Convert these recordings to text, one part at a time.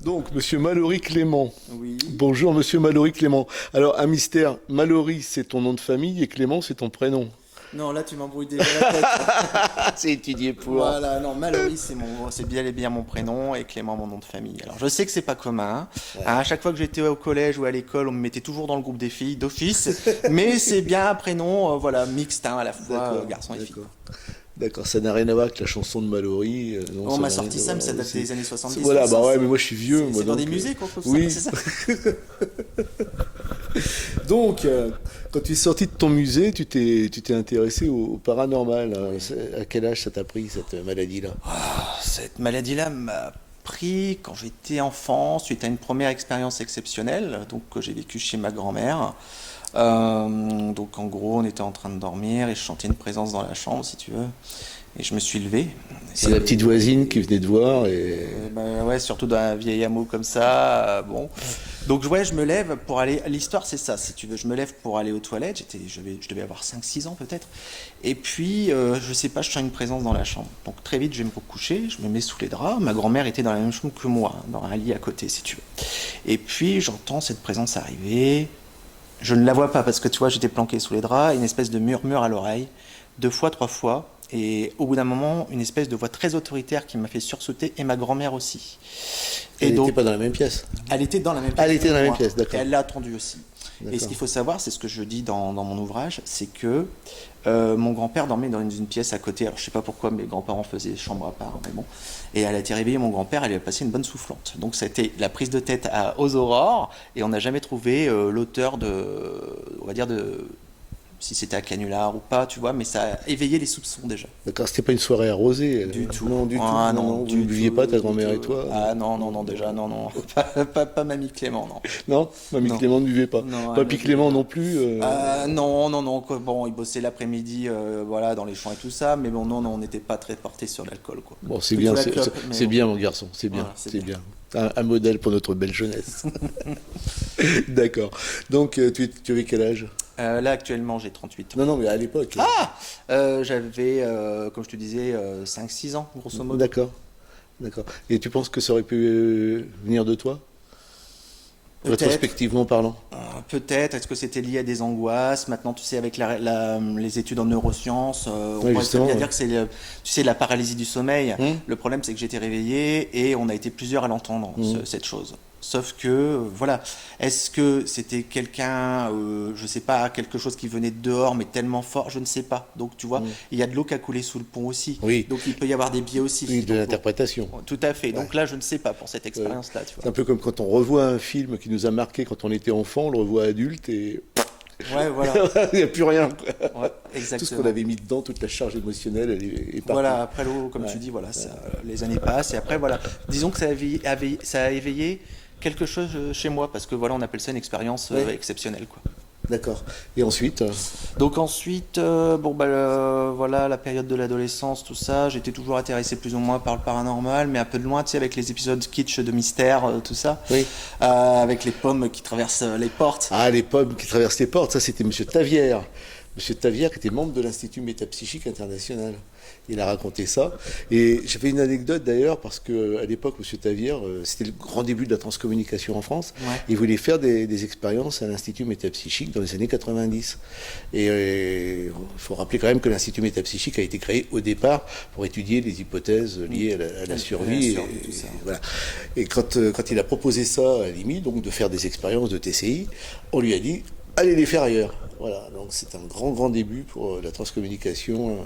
Donc, monsieur Mallory Clément. Oui. Bonjour, monsieur Mallory Clément. Alors, un mystère, Mallory, c'est ton nom de famille et Clément, c'est ton prénom. Non, là tu m'embrouilles déjà la tête. Ah, c'est étudié pour. Voilà, non, Mallory c'est bien et bien mon prénom et Clément mon nom de famille. Alors je sais que c'est pas commun. Hein, à chaque fois que j'étais au collège ou à l'école, on me mettait toujours dans le groupe des filles d'office. Mais c'est bien un prénom, voilà, mixte hein, à la fois garçon et fille. D'accord, ça n'a rien à voir avec la chanson de Mallory. Non, On ça m'a n'a sorti rien à ça, mais voir ça date aussi. des années 70. Voilà, ça, bah ouais, mais moi je suis vieux. C'est Moi, dans donc, des musées qu'on trouve oui. ça, c'est ça. Donc, quand tu es sorti de ton musée, tu t'es intéressé au paranormal. À quel âge ça t'a pris, cette maladie-là? Cette maladie-là m'a pris quand j'étais enfant, suite à une première expérience exceptionnelle donc, que j'ai vécue chez ma grand-mère. Donc en gros, on était en train de dormir et je sentais une présence dans la chambre, si tu veux. Et je me suis levé. C'est la petite voisine qui venait te voir et... Bah ouais, surtout dans un vieil hameau comme ça, bon. Donc ouais, je me lève pour aller... L'histoire, c'est ça, si tu veux. Je me lève pour aller aux toilettes. Je devais avoir 5-6 ans peut-être. Et puis, je sais pas, je sens une présence dans la chambre. Donc très vite, je vais me recoucher, je me mets sous les draps. Ma grand-mère était dans la même chambre que moi, hein, dans un lit à côté, si tu veux. Et puis, j'entends cette présence arriver. Je ne la vois pas parce que tu vois, j'étais planqué sous les draps, une espèce de murmure à l'oreille, 2 fois, 3 fois, et au bout d'un moment, une espèce de voix très autoritaire qui m'a fait sursauter, et ma grand-mère aussi. Elle Et donc, n'était pas dans la même pièce. elle était dans la même pièce. Ah, elle était dans la même moi, pièce, d'accord. Et elle l'a attendu aussi. Et ce D'accord. qu'il faut savoir, c'est ce que je dis dans mon ouvrage, c'est que mon grand-père dormait dans une pièce à côté. Alors je sais pas pourquoi mes grands-parents faisaient chambre à part, mais bon. Et elle a été réveillée, mon grand-père, elle lui a passé une bonne soufflante. Donc ça a été la prise de tête aux aurores, et on n'a jamais trouvé l'auteur on va dire si c'était un canular ou pas, tu vois, mais ça a éveillé les soupçons déjà. D'accord, c'était pas une soirée arrosée. Du tout. Non, du Ah, tout. non, Vous du ne buviez tout, pas, ta du grand-mère tout. et toi? Ah non, non, non, déjà, non, non. Pas mamie Clément, non. Non, mamie Non. Clément ne buvait pas. Non, Papy elle- Clément non plus. non, non, non. Bon, il bossait l'après-midi, voilà, dans les champs et tout ça, mais bon, non, non, on n'était pas très porté sur l'alcool, quoi. Bon, c'est Plutôt bien, la clope, mais c'est bon. bien, mon garçon, c'est bien, Voilà, c'est c'est bien. Un modèle pour notre belle jeunesse. D'accord. Donc, tu avais quel âge? Là, actuellement, j'ai 38 ans. Non, non, mais à l'époque. J'avais, comme je te disais, 5-6 ans, grosso modo. D'accord, d'accord. Et tu penses que ça aurait pu venir de toi? Peut-être. Rétrospectivement parlant. Peut-être, est-ce que c'était lié à des angoisses? Maintenant, tu sais, avec les études en neurosciences, on Oui, pourrait très justement, bien ouais. dire que c'est, tu sais, la paralysie du sommeil. Hum. Le problème, c'est que j'étais réveillé et on a été plusieurs à l'entendre, cette chose. Sauf que, voilà, est-ce que c'était quelqu'un, je sais pas, quelque chose qui venait de dehors, mais tellement fort, je ne sais pas. Donc, tu vois, il y a de l'eau qui a coulé sous le pont aussi. Oui. Donc, il peut y avoir des biais aussi. Oui, de Donc, l'interprétation. tout à fait. Donc Ouais. là, je ne sais pas pour cette expérience-là, tu C'est vois. un peu comme quand on revoit un film qui nous a marqué quand on était enfant, on le revoit adulte et Ouais, voilà. il n'y a plus rien, quoi. Ouais, Tout ce exactement. qu'on avait mis dedans, toute la charge émotionnelle, elle est partie. Voilà, après l'eau, comme Ouais. tu dis, voilà, les années passent et après, voilà. Disons que ça a éveillé quelque chose chez moi parce que voilà, on appelle ça une expérience Ouais. exceptionnelle, quoi. D'accord. Et ensuite, Donc ensuite, bon bah voilà, la période de l'adolescence, tout ça, j'étais toujours intéressé plus ou moins par le paranormal, mais un peu de loin, tu sais, avec les épisodes kitsch de mystère, tout ça, oui. avec les pommes qui traversent les portes. Ah, les pommes qui traversent les portes, ça c'était Monsieur Tavière. Monsieur Tavière qui était membre de l'Institut Métapsychique International. Il a raconté ça. Et j'avais une anecdote d'ailleurs, parce qu'à l'époque, Monsieur Tavière, c'était le grand début de la transcommunication en France. Ouais. Il voulait faire des expériences à l'Institut Métapsychique dans les années 90. Et il faut rappeler quand même que l'Institut Métapsychique a été créé au départ pour étudier les hypothèses liées à la survie. Tout ça. Voilà. Et quand il a proposé ça à l'IMI, donc de faire des expériences de TCI, on lui a dit allez les faire ailleurs. Voilà, donc c'est un grand, grand début pour la transcommunication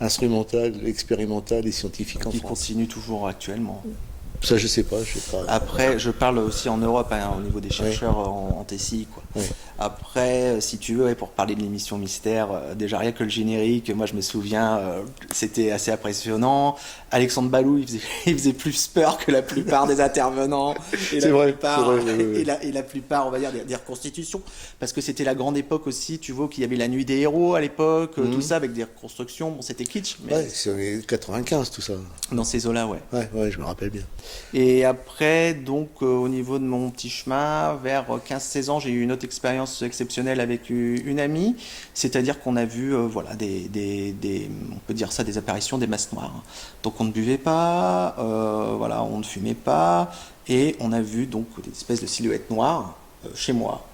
instrumentale, expérimentale et scientifique en Qui France. continue toujours actuellement. Ça, je sais pas. Après, je parle aussi en Europe, hein, au niveau des chercheurs en TCI, quoi. Ouais. Après, si tu veux, ouais, pour parler de l'émission Mystère, déjà rien que le générique, moi je me souviens, c'était assez impressionnant. Alexandre Balou, il faisait plus peur que la plupart des intervenants. Et C'est vrai, plupart, c'est vrai, oui. et la plupart, on va dire, des reconstitutions. Parce que c'était la grande époque aussi, tu vois, qu'il y avait la nuit des héros à l'époque, tout ça, avec des reconstructions. Bon, c'était kitsch, mais Ouais, c'est en 95 tout ça. dans ces eaux-là, ouais. Ouais, je me rappelle bien. Et après, donc, au niveau de mon petit chemin, vers 15-16 ans, j'ai eu une autre expérience exceptionnelle avec une amie. C'est-à-dire qu'on a vu, voilà, on peut dire ça, des apparitions, des masses noires. Donc, on ne buvait pas, voilà, on ne fumait pas. et on a vu donc des espèces de silhouettes noires chez moi,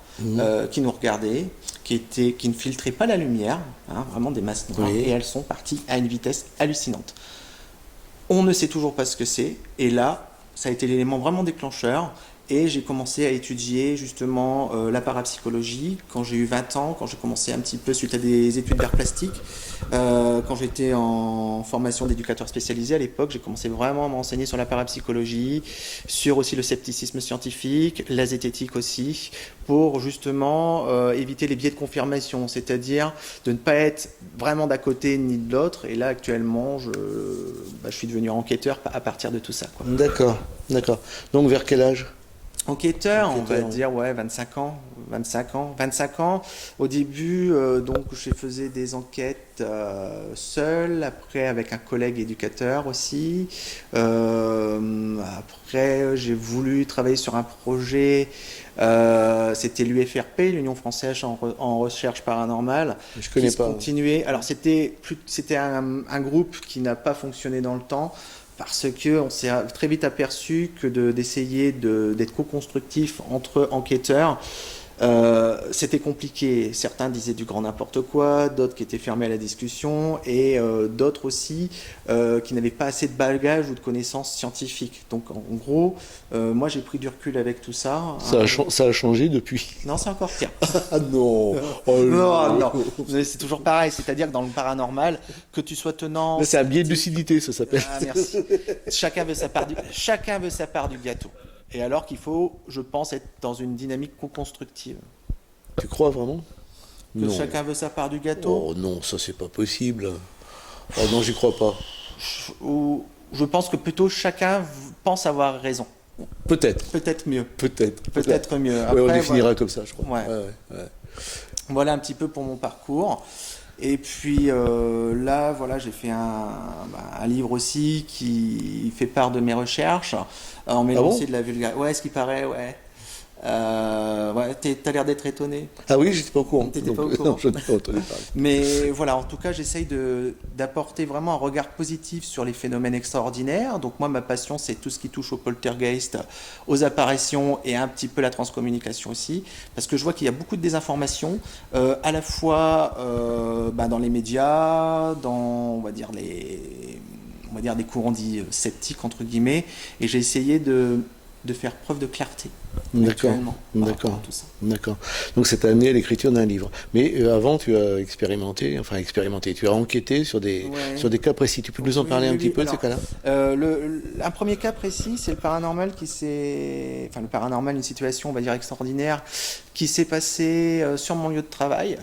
qui nous regardaient, qui ne filtraient pas la lumière, hein, vraiment des masses noires, et elles sont parties à une vitesse hallucinante. On ne sait toujours pas ce que c'est, et là, ça a été l'élément vraiment déclencheur, et j'ai commencé à étudier justement la parapsychologie quand j'ai eu 20 ans, quand j'ai commencé un petit peu suite à des études d'art plastique. Quand j'étais en formation d'éducateur spécialisé à l'époque, j'ai commencé vraiment à m'enseigner sur la parapsychologie, sur aussi le scepticisme scientifique, la zététique aussi, pour justement éviter les biais de confirmation, c'est-à-dire de ne pas être vraiment d'un côté ni de l'autre. Et là actuellement, je suis devenu enquêteur à partir de tout ça, quoi. D'accord, d'accord. Donc vers quel âge? Enquêteur, on va dire, 25 ans. Au début, donc, je faisais des enquêtes seul, après avec un collègue éducateur aussi. Après, j'ai voulu travailler sur un projet, c'était l'UFRP, l'Union française en recherche paranormale. Je connais pas. Continuait. Alors, c'était un groupe qui n'a pas fonctionné dans le temps, parce qu'on s'est très vite aperçu que d'essayer d'être co-constructif entre enquêteurs, c'était compliqué. Certains disaient du grand n'importe quoi, d'autres qui étaient fermés à la discussion, et d'autres aussi qui n'avaient pas assez de bagages ou de connaissances scientifiques. Donc en gros, moi j'ai pris du recul avec tout ça. Ça a changé depuis? Non, c'est encore pire. Ah non. Oh non. C'est toujours pareil, c'est-à-dire que dans le paranormal, que tu sois tenant... Là, c'est un biais de lucidité, ça s'appelle. Ah, merci. Chacun veut sa part du gâteau. Et alors qu'il faut, je pense, être dans une dynamique co-constructive. Tu crois vraiment? Que non. Chacun veut sa part du gâteau? Oh non, ça c'est pas possible. Oh non, j'y crois pas. Je pense que plutôt chacun pense avoir raison. Peut-être. Peut-être mieux. Peut-être mieux. Après, on définira comme ça, je crois. Ouais. Voilà un petit peu pour mon parcours. Et puis là, voilà, j'ai fait un livre aussi qui fait part de mes recherches, en mêlant aussi de la vulgarité. Ouais, ce qui paraît, ouais. T'as l'air d'être étonné. Ah oui, j'étais pas au courant. T'étais pas au courant. Non, je n'ai pas entendu parler. Mais voilà, en tout cas, j'essaye d'apporter vraiment un regard positif sur les phénomènes extraordinaires. Donc moi, ma passion, c'est tout ce qui touche au poltergeist, aux apparitions et un petit peu la transcommunication aussi. Parce que je vois qu'il y a beaucoup de désinformation, à la fois dans les médias, dans, on va dire, des courants dits sceptiques, entre guillemets. Et j'ai essayé de faire preuve de clarté. D'accord. Donc ça t'a amené à l'écriture d'un livre. Mais avant, tu as expérimenté, tu as enquêté sur des cas précis. Tu peux nous en parler un petit peu de ces cas-là? Un premier cas précis, c'est le paranormal une situation, on va dire, extraordinaire, qui s'est passé sur mon lieu de travail,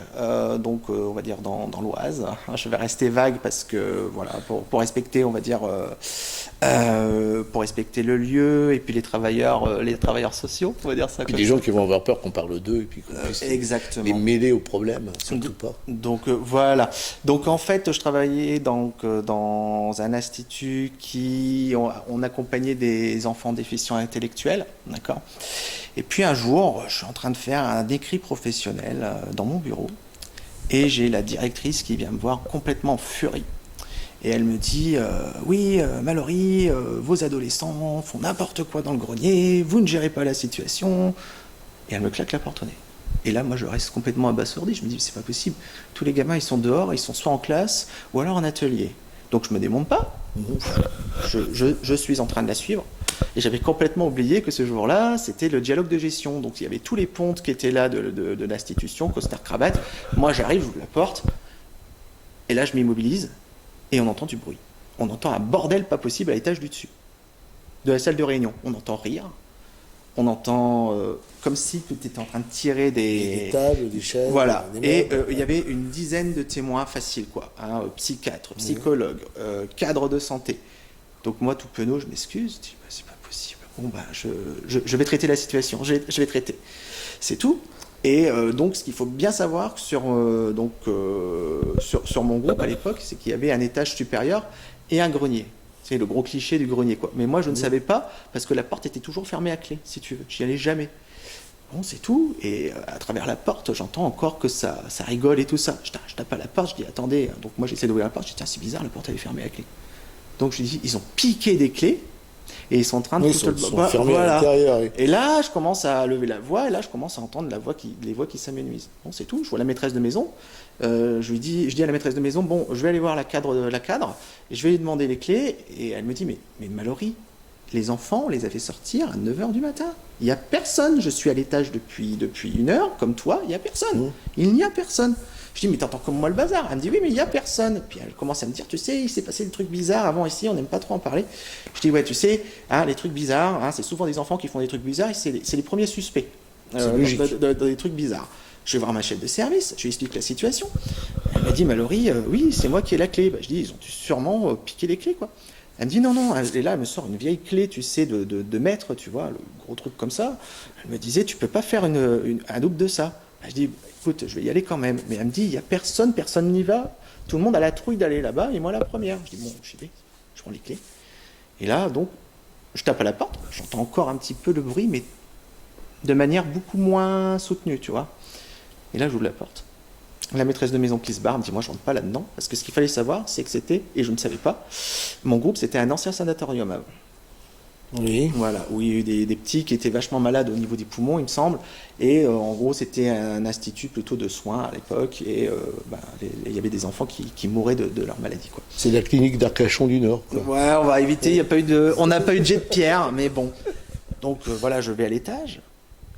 donc on va dire dans l'Oise. Je vais rester vague parce que voilà, pour respecter, on va dire, pour respecter le lieu et puis les travailleurs sociaux, on va dire ça. Puis des gens qui vont avoir peur qu'on parle d'eux et puis qu'on puisse les mêler au problème, surtout pas. Donc voilà. Donc en fait, je travaillais dans un institut on accompagnait des enfants déficients intellectuels, d'accord. Et puis un jour, je suis en train de faire un écrit professionnel dans mon bureau et j'ai la directrice qui vient me voir complètement en furie. Et elle me dit oui, Mallory, vos adolescents font n'importe quoi dans le grenier, vous ne gérez pas la situation. Et elle me claque la porte au nez. Et là, moi, je reste complètement abasourdi. Je me dis, c'est pas possible. Tous les gamins, ils sont dehors, ils sont soit en classe ou alors en atelier. Donc, je me démonte pas. Je suis en train de la suivre. Et j'avais complètement oublié que ce jour-là, c'était le dialogue de gestion. Donc, il y avait tous les pontes qui étaient là de l'institution, costard cravate. Moi, j'arrive, j'ouvre la porte. Et là, je m'immobilise. Et on entend du bruit. On entend un bordel pas possible à l'étage du dessus. De la salle de réunion. On entend rire. On entend comme si tu étais en train de tirer des tables, des chaises. Voilà. Et il y avait une dizaine de témoins faciles, quoi. Psychiatres, psychologues, cadres de santé. Donc moi, tout penaud, je m'excuse. Je dis, c'est pas possible. Bon, je vais traiter la situation. Je vais traiter. C'est tout. Et donc, ce qu'il faut bien savoir sur mon groupe à l'époque, c'est qu'il y avait un étage supérieur et un grenier. C'est le gros cliché du grenier, quoi. Mais moi, je ne savais pas, parce que la porte était toujours fermée à clé, si tu veux. J'y allais jamais. Bon, c'est tout. Et à travers la porte, j'entends encore que ça rigole et tout ça. Je tape à la porte, je dis, attendez. Donc moi, j'essaie d'ouvrir la porte, je dis, tiens, c'est bizarre, la porte, elle est fermée à clé. Donc je dis, ils ont piqué des clés. et ils sont en train de Oui, foutre ils sont fermés à voilà. l'intérieur. Oui. Et là, je commence à lever la voix, et là, je commence à entendre les voix qui s'amenuisent. Bon, c'est tout. Je vois la maîtresse de maison. Je dis à la maîtresse de maison, bon, je vais aller voir la cadre, et je vais lui demander les clés. Et elle me dit, mais Mallory, les enfants, on les a fait sortir à 9h du matin. Il n'y a personne. Je suis à l'étage depuis 1 heure, comme toi, il n'y a personne. Il n'y a personne. Je dis, mais t'entends comme moi le bazar. Elle me dit, oui, mais il n'y a personne. Puis elle commence à me dire, tu sais, il s'est passé des trucs bizarres avant ici, on n'aime pas trop en parler. Je dis, ouais, tu sais, hein, les trucs bizarres, hein, c'est souvent des enfants qui font des trucs bizarres, et c'est les premiers suspects des trucs bizarres. Je vais voir ma chef de service, je lui explique la situation. Elle m'a dit, Mallory, oui, c'est moi qui ai la clé. Je dis, ils ont sûrement piqué les clés, quoi. Elle me dit, non, et là, elle me sort une vieille clé, tu sais, de maître, tu vois, le gros truc comme ça. Elle me disait, tu peux pas faire un double de ça. Je dis, écoute, je vais y aller quand même. Mais elle me dit, il n'y a personne n'y va. Tout le monde a la trouille d'aller là-bas, et moi la première. Je dis, bon, j'y vais, je prends les clés. Et là, donc, je tape à la porte, j'entends encore un petit peu le bruit, mais de manière beaucoup moins soutenue, tu vois. Et là, j'ouvre la porte. La maîtresse de maison qui se barre me dit, moi, je rentre pas là-dedans, parce que ce qu'il fallait savoir, c'est que c'était, et je ne savais pas, mon groupe, c'était un ancien sanatorium avant. Oui. Voilà, où il y a eu des petits qui étaient vachement malades au niveau des poumons, il me semble, et en gros, c'était un institut plutôt de soins à l'époque, et il y avait des enfants qui mouraient de leur maladie, quoi. C'est la clinique d'Arcachon du Nord, quoi. Ouais, on va éviter, on n'a pas eu de jet de pierre, mais bon. Donc voilà, je vais à l'étage,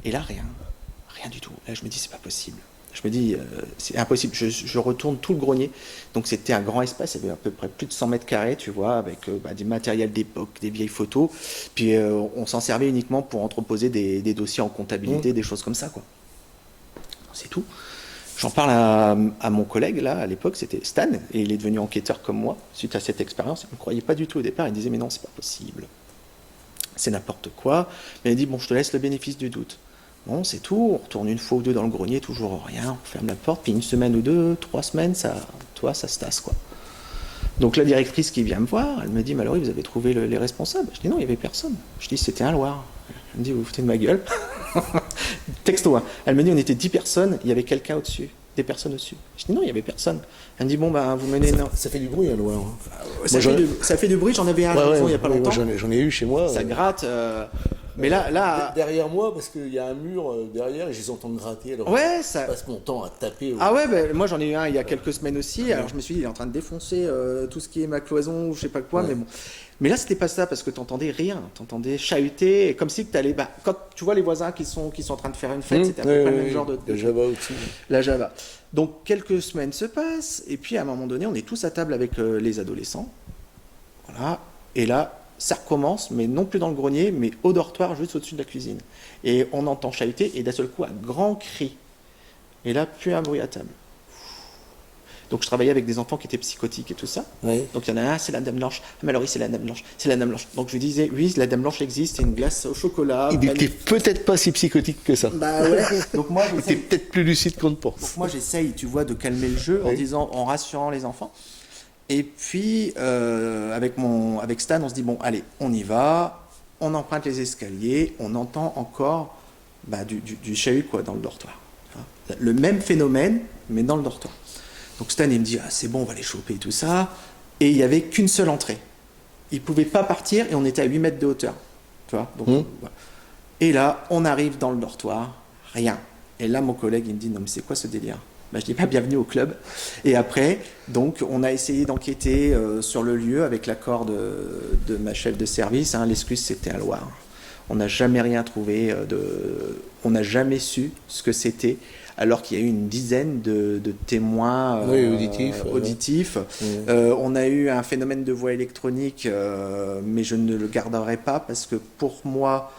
et là, rien du tout. Là, je me dis, c'est pas possible. Je me dis, c'est impossible. Je retourne tout le grenier. Donc, c'était un grand espace. Il y avait à peu près plus de 100 mètres carrés, tu vois, avec du matériel d'époque, des vieilles photos. Puis, on s'en servait uniquement pour entreposer des dossiers en comptabilité, des choses comme ça, quoi. C'est tout. J'en parle à mon collègue, là, à l'époque, c'était Stan, et il est devenu enquêteur comme moi, suite à cette expérience. Il ne me croyait pas du tout au départ. Il disait, mais non, c'est pas possible. C'est n'importe quoi. Mais il dit, bon, je te laisse le bénéfice du doute. Bon, c'est tout, on retourne une fois ou deux dans le grenier, toujours rien, on ferme la porte, puis 1 semaine ou 2, 3 semaines, ça se tasse, quoi. Donc la directrice qui vient me voir, elle me dit, Mallory, vous avez trouvé les responsables? Je dis, non, il n'y avait personne. Je dis, c'était un Loir. Elle me dit, vous vous foutez de ma gueule. Texto, hein. Elle me dit, on était 10 personnes, il y avait quelqu'un au-dessus, des personnes au-dessus. Je dis, non, il n'y avait personne. Elle me dit, bon, vous menez... Ça fait du bruit, un Loir. Ça fait du bruit, j'en avais un il n'y a pas longtemps. J'en ai eu chez moi. Ça gratte... Mais là... Derrière moi, parce qu'il y a un mur derrière et je les entends gratter. Alors ouais, je passe mon temps à taper. Ah ouais, moi j'en ai eu un il y a quelques semaines aussi. Alors je me suis dit, il est en train de défoncer tout ce qui est ma cloison ou je sais pas quoi. Mais bon. Mais là, c'était pas ça parce que t'entendais rien. T'entendais chahuter. Comme si t'allais. Quand tu vois les voisins qui sont en train de faire une fête, c'était à peu près le même genre de. La Java aussi. La Java. Donc quelques semaines se passent. Et puis à un moment donné, on est tous à table avec les adolescents. Voilà. Et là, ça recommence, mais non plus dans le grenier, mais au dortoir, juste au-dessus de la cuisine. Et on entend chahuter, et d'un seul coup, un grand cri. Et là, plus un bruit à table. Donc je travaillais avec des enfants qui étaient psychotiques et tout ça. Oui. Donc il y en a un, c'est la Dame Blanche. Ah, mais alors oui, c'est la Dame Blanche. C'est la Dame Blanche. Donc je lui disais, oui, la Dame Blanche existe, c'est une glace au chocolat. Il n'était peut-être pas si psychotique que ça. Bah ouais. Donc moi, il était peut-être plus lucide qu'on ne pense. Donc moi, j'essaye, tu vois, de calmer le jeu en rassurant les enfants. Et puis, avec Stan, on se dit, bon, allez, on y va, on emprunte les escaliers, on entend encore du chahut, quoi, dans le dortoir. Le même phénomène, mais dans le dortoir. Donc Stan, il me dit, c'est bon, on va les choper et tout ça. Et il n'y avait qu'une seule entrée. Il ne pouvait pas partir et on était à 8 mètres de hauteur. Tu vois, donc, voilà. Et là, on arrive dans le dortoir, rien. Et là, mon collègue, il me dit, non, mais c'est quoi ce délire? Je dis pas bienvenue au club. Et après, donc, on a essayé d'enquêter sur le lieu avec l'accord de ma chef de service. L'excuse, c'était un Loir. On n'a jamais rien trouvé, on n'a jamais su ce que c'était, alors qu'il y a eu une dizaine de témoins auditifs. On a eu un phénomène de voix électronique, mais je ne le garderai pas parce que pour moi,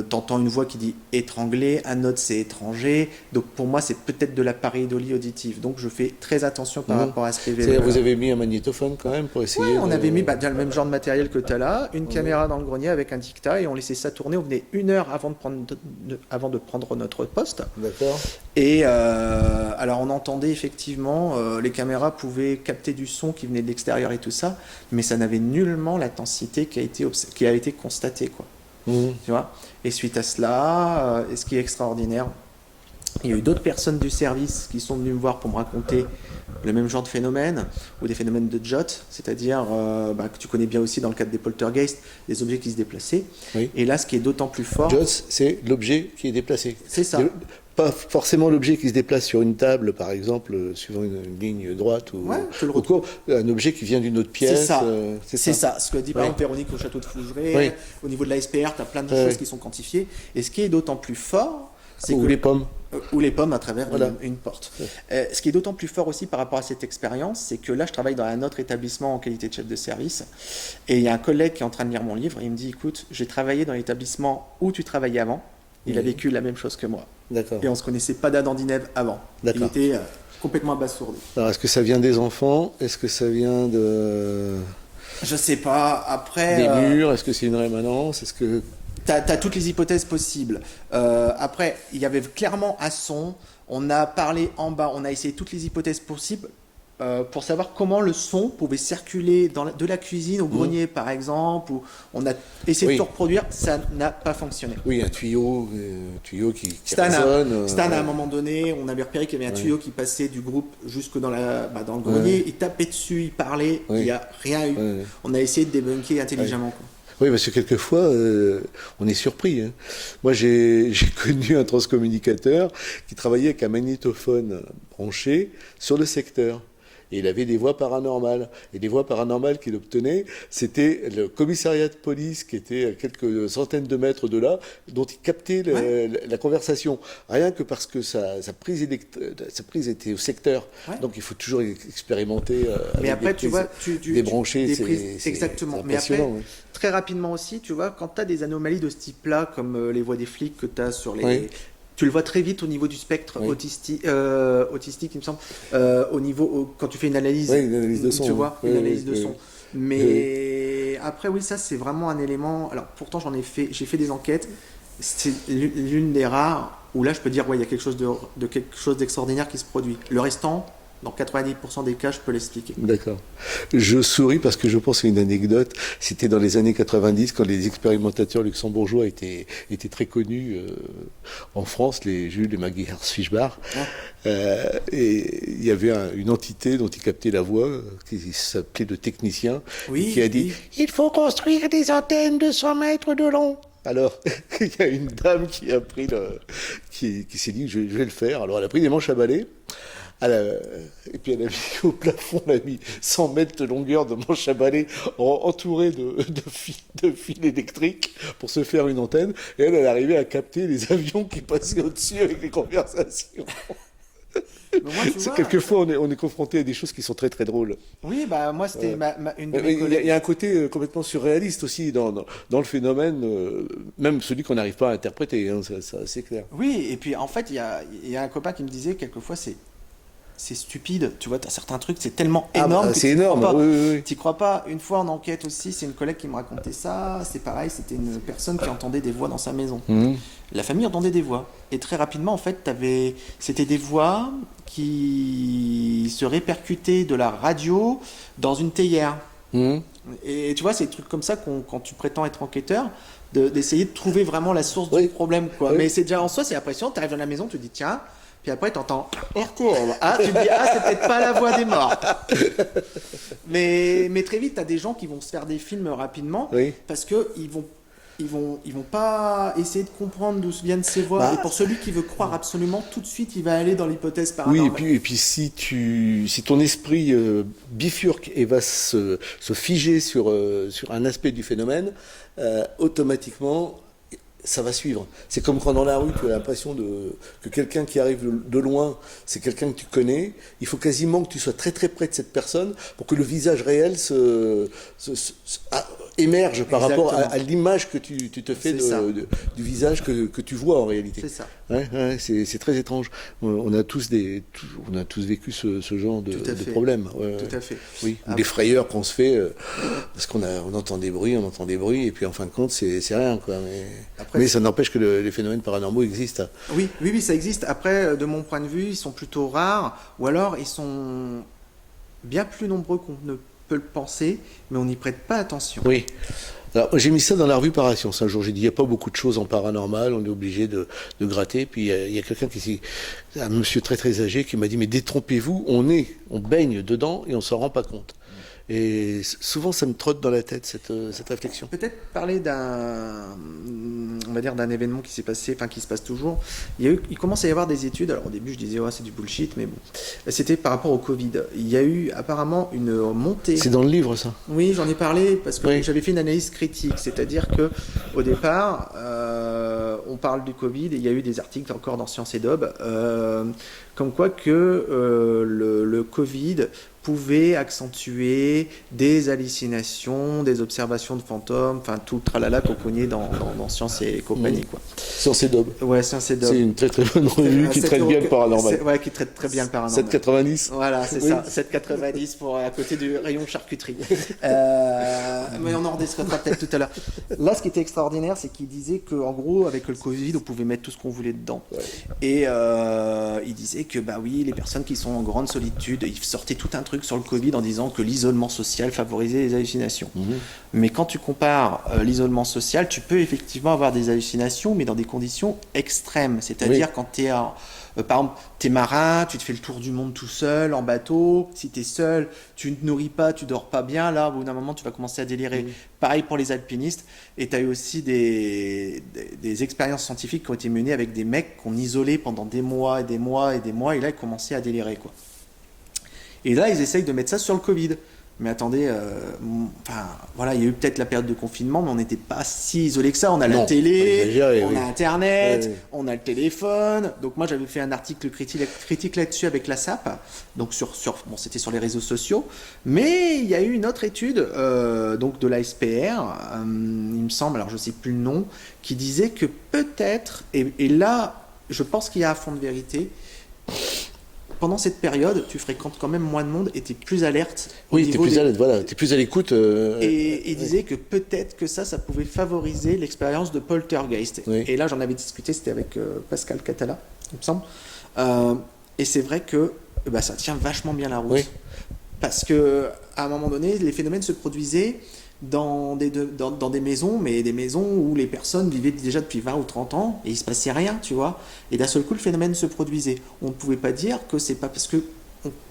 t'entends une voix qui dit étranglé, un autre c'est étranger, donc pour moi c'est peut-être de la pareidolie auditive, donc je fais très attention par rapport à ce PV. Vous avez mis un magnétophone quand même pour essayer on avait mis déjà le même genre de matériel que tu as là, une caméra dans le grenier avec un dictat et on laissait ça tourner, on venait 1 heure avant de prendre notre poste. D'accord. Et alors on entendait effectivement, les caméras pouvaient capter du son qui venait de l'extérieur et tout ça, mais ça n'avait nullement l'intensité qui a été constatée, quoi. Tu vois. Et suite à cela, ce qui est extraordinaire, Il y a eu d'autres personnes du service qui sont venues me voir pour me raconter le même genre de phénomène, ou des phénomènes de Jot, c'est-à-dire que tu connais bien aussi dans le cadre des poltergeists, des objets qui se déplaçaient. Oui. Et là, ce qui est d'autant plus fort... Jot, c'est l'objet qui est déplacé. C'est ça. Pas forcément l'objet qui se déplace sur une table, par exemple, suivant une ligne droite ou courbe, un objet qui vient d'une autre pièce. C'est ça. Ce que dit par exemple Véronique au château de Fougeray, au niveau de la SPR, tu as plein de choses qui sont quantifiées. Et ce qui est d'autant plus fort, c'est que... les pommes. Ou les pommes à travers une porte. Ce qui est d'autant plus fort aussi par rapport à cette expérience, c'est que là, je travaille dans un autre établissement en qualité de chef de service. Et il y a un collègue qui est en train de lire mon livre. Et il me dit, écoute, j'ai travaillé dans l'établissement où tu travaillais avant. Il a vécu la même chose que moi. D'accord. Et on ne se connaissait pas d'Adam Dinève avant. Il était complètement abasourdi. Alors, est-ce que ça vient des enfants? Est-ce que ça vient de... Je sais pas. Après... Des murs? Est-ce que c'est une rémanence? Est-ce que... T'as toutes les hypothèses possibles. Après, il y avait clairement un son. On a parlé en bas. On a essayé toutes les hypothèses possibles pour savoir comment le son pouvait circuler de la cuisine au grenier, par exemple. Où on a essayé de tout reproduire. Ça n'a pas fonctionné. Oui, un tuyau qui Stan, résonne. Stan, à un moment donné, on avait repéré qu'il y avait un tuyau qui passait du groupe jusque dans le grenier. Il tapait dessus, il parlait. Il n'y a rien eu. On a essayé de débunker intelligemment. Quoi. Oui, parce que quelquefois, on est surpris. Hein. Moi, j'ai connu un transcommunicateur qui travaillait avec un magnétophone branché sur le secteur. Et il avait des voix paranormales. Et les voix paranormales qu'il obtenait, c'était le commissariat de police qui était à quelques centaines de mètres de là, dont il captait la conversation. Rien que parce que sa prise était au secteur. Ouais. Donc il faut toujours expérimenter mais avec après, tu vois, débrancher. Exactement. Mais après, très rapidement aussi, tu vois, quand tu as des anomalies de ce type-là, comme les voix des flics que tu as sur les... Oui. Tu le vois très vite au niveau du spectre autistique, il me semble. Au niveau, quand tu fais une analyse, une analyse de son. Tu vois, une analyse de son. Mais après, oui, ça, c'est vraiment un élément. Alors, pourtant, j'ai fait des enquêtes. C'est l'une des rares où là, je peux dire, il y a quelque chose d'extraordinaire qui se produit. Le restant, dans 90% des cas, je peux l'expliquer. D'accord. Je souris parce que je pense à une anecdote. C'était dans les années 90, quand les expérimentateurs luxembourgeois étaient très connus en France, les Jules et Maggie Herz-Fischbach. Et il y avait une entité dont ils captaient la voix, qui s'appelait le technicien, qui a dit « Il faut construire des antennes de 100 mètres de long ». Alors, il y a une dame qui a pris qui s'est dit « Je vais le faire ». Alors, elle a pris des manches à balai. Et puis elle a mis au plafond, elle a mis 100 mètres de longueur de manche à balai entourée de fils électriques pour se faire une antenne. Et elle arrivait à capter les avions qui passaient au-dessus avec les conversations. Quelquefois, on est confronté à des choses qui sont très très drôles. Oui, moi c'était une de mes collègues. Il y a un côté complètement surréaliste aussi dans le phénomène, même celui qu'on n'arrive pas à interpréter, hein, c'est clair. Oui, et puis en fait, il y a un copain qui me disait quelquefois c'est stupide, tu vois, t'as certains trucs, c'est tellement énorme que c'est énorme, oui. T'y crois pas. Une fois en enquête aussi, c'est une collègue qui me racontait ça, c'est pareil, c'était une personne qui entendait des voix dans sa maison. La famille entendait des voix. Et très rapidement, en fait, c'était des voix qui se répercutaient de la radio dans une théière. Et tu vois, c'est des trucs comme ça quand tu prétends être enquêteur, d'essayer de trouver vraiment la source du problème, quoi. Mais c'est déjà en soi, c'est impressionnant, t'arrives dans la maison, tu te dis, tiens... Puis après, tu entends RTL. Tu te dis, c'est peut-être pas la voix des morts. mais très vite, tu as des gens qui vont se faire des films rapidement parce qu'ils vont pas essayer de comprendre d'où viennent ces voix. Et pour celui qui veut croire absolument, tout de suite, il va aller dans l'hypothèse paranormale. Oui, et puis si ton esprit bifurque et va se figer sur un aspect du phénomène, automatiquement... ça va suivre. C'est comme quand dans la rue, tu as l'impression que quelqu'un qui arrive de loin, c'est quelqu'un que tu connais. Il faut quasiment que tu sois très très près de cette personne pour que le visage réel émerge par rapport à l'image que tu te fais du visage que tu vois en réalité. C'est ça. C'est très étrange. On a tous vécu ce genre de problème. Tout à fait. Oui. Des frayeurs qu'on se fait parce qu'on entend des bruits, et puis en fin de compte, c'est rien, quoi. Mais ça n'empêche que les phénomènes paranormaux existent. Oui, ça existe. Après, de mon point de vue, ils sont plutôt rares, ou alors ils sont bien plus nombreux qu'on ne peut le penser, mais on n'y prête pas attention. Oui. Alors, j'ai mis ça dans la revue Parascience. Un jour, j'ai dit, il n'y a pas beaucoup de choses en paranormal, on est obligé de gratter. Puis il y a quelqu'un un monsieur très très âgé, qui m'a dit, mais détrompez-vous, on baigne dedans et on s'en rend pas compte. Et souvent, ça me trotte dans la tête, cette réflexion. Peut-être parler on va dire d'un événement qui s'est passé, enfin qui se passe toujours. Il commence à y avoir des études. Alors au début, je disais, ouais, c'est du bullshit, mais bon. C'était par rapport au Covid. Il y a eu apparemment une montée. C'est dans le livre, ça? Oui, j'en ai parlé parce que Oui. j'avais fait une analyse critique. C'est-à-dire que au départ, on parle du Covid et il y a eu des articles encore dans Science et Dob, comme quoi que le Covid pouvait accentuer des hallucinations, des observations de fantômes, enfin tout le tralala qu'on connaît dans Science et compagnie, quoi. Science et Dob. Ouais, Science et Dob. C'est une très très bonne revue qui traite bien le paranormal. Ouais, qui traite très bien le paranormal. 7,90. Voilà, c'est Oui. ça, 7,90 pour à côté du rayon charcuterie. Mais on en rediscutera peut-être tout à l'heure. Là, ce qui était extraordinaire, c'est qu'il disait qu'en gros, avec le Covid, on pouvait mettre tout ce qu'on voulait dedans. Ouais. Et il disait que, bah oui, les personnes qui sont en grande solitude, il sortait tout un truc sur le Covid en disant que l'isolement social favorisait les hallucinations. Mais quand tu compares l'isolement social, tu peux effectivement avoir des hallucinations, mais dans des conditions extrêmes. C'est-à-dire quand tu es par exemple, t'es marin, tu te fais le tour du monde tout seul, en bateau. Si t'es seul, tu ne te nourris pas, tu dors pas bien. Là, au bout d'un moment, tu vas commencer à délirer. Pareil pour les alpinistes. Et tu as eu aussi des expériences scientifiques qui ont été menées avec des mecs qu'on isolait pendant des mois et des mois et des mois. Et là, ils commençaient à délirer, quoi. Et là, ils essayent de mettre ça sur le Covid. Mais attendez, enfin, voilà, il y a eu peut-être la période de confinement, mais on n'était pas si isolé que ça. On a la télé, on a Internet, on a le téléphone. Donc moi, j'avais fait un article critique là-dessus avec la SAP. Donc bon, c'était sur les réseaux sociaux. Mais il y a eu une autre étude, donc de la SPR, il me semble, alors je ne sais plus le nom, qui disait que peut-être, et là, je pense qu'il y a un fond de vérité. Pendant cette période, tu fréquentes quand même moins de monde et tu es plus alerte. Oui, tu es plus alerte, voilà, tu es plus à l'écoute. Et il disait que peut-être que ça pouvait favoriser l'expérience de poltergeist. Oui. Et là, j'en avais discuté, c'était avec Pascal Catala, il me semble. Et c'est vrai que ça tient vachement bien la route. Oui. Parce que à un moment donné, les phénomènes se produisaient dans des maisons, mais des maisons où les personnes vivaient déjà depuis 20 ou 30 ans et il se passait rien, tu vois. Et d'un seul coup, le phénomène se produisait. On ne pouvait pas dire que c'est pas parce que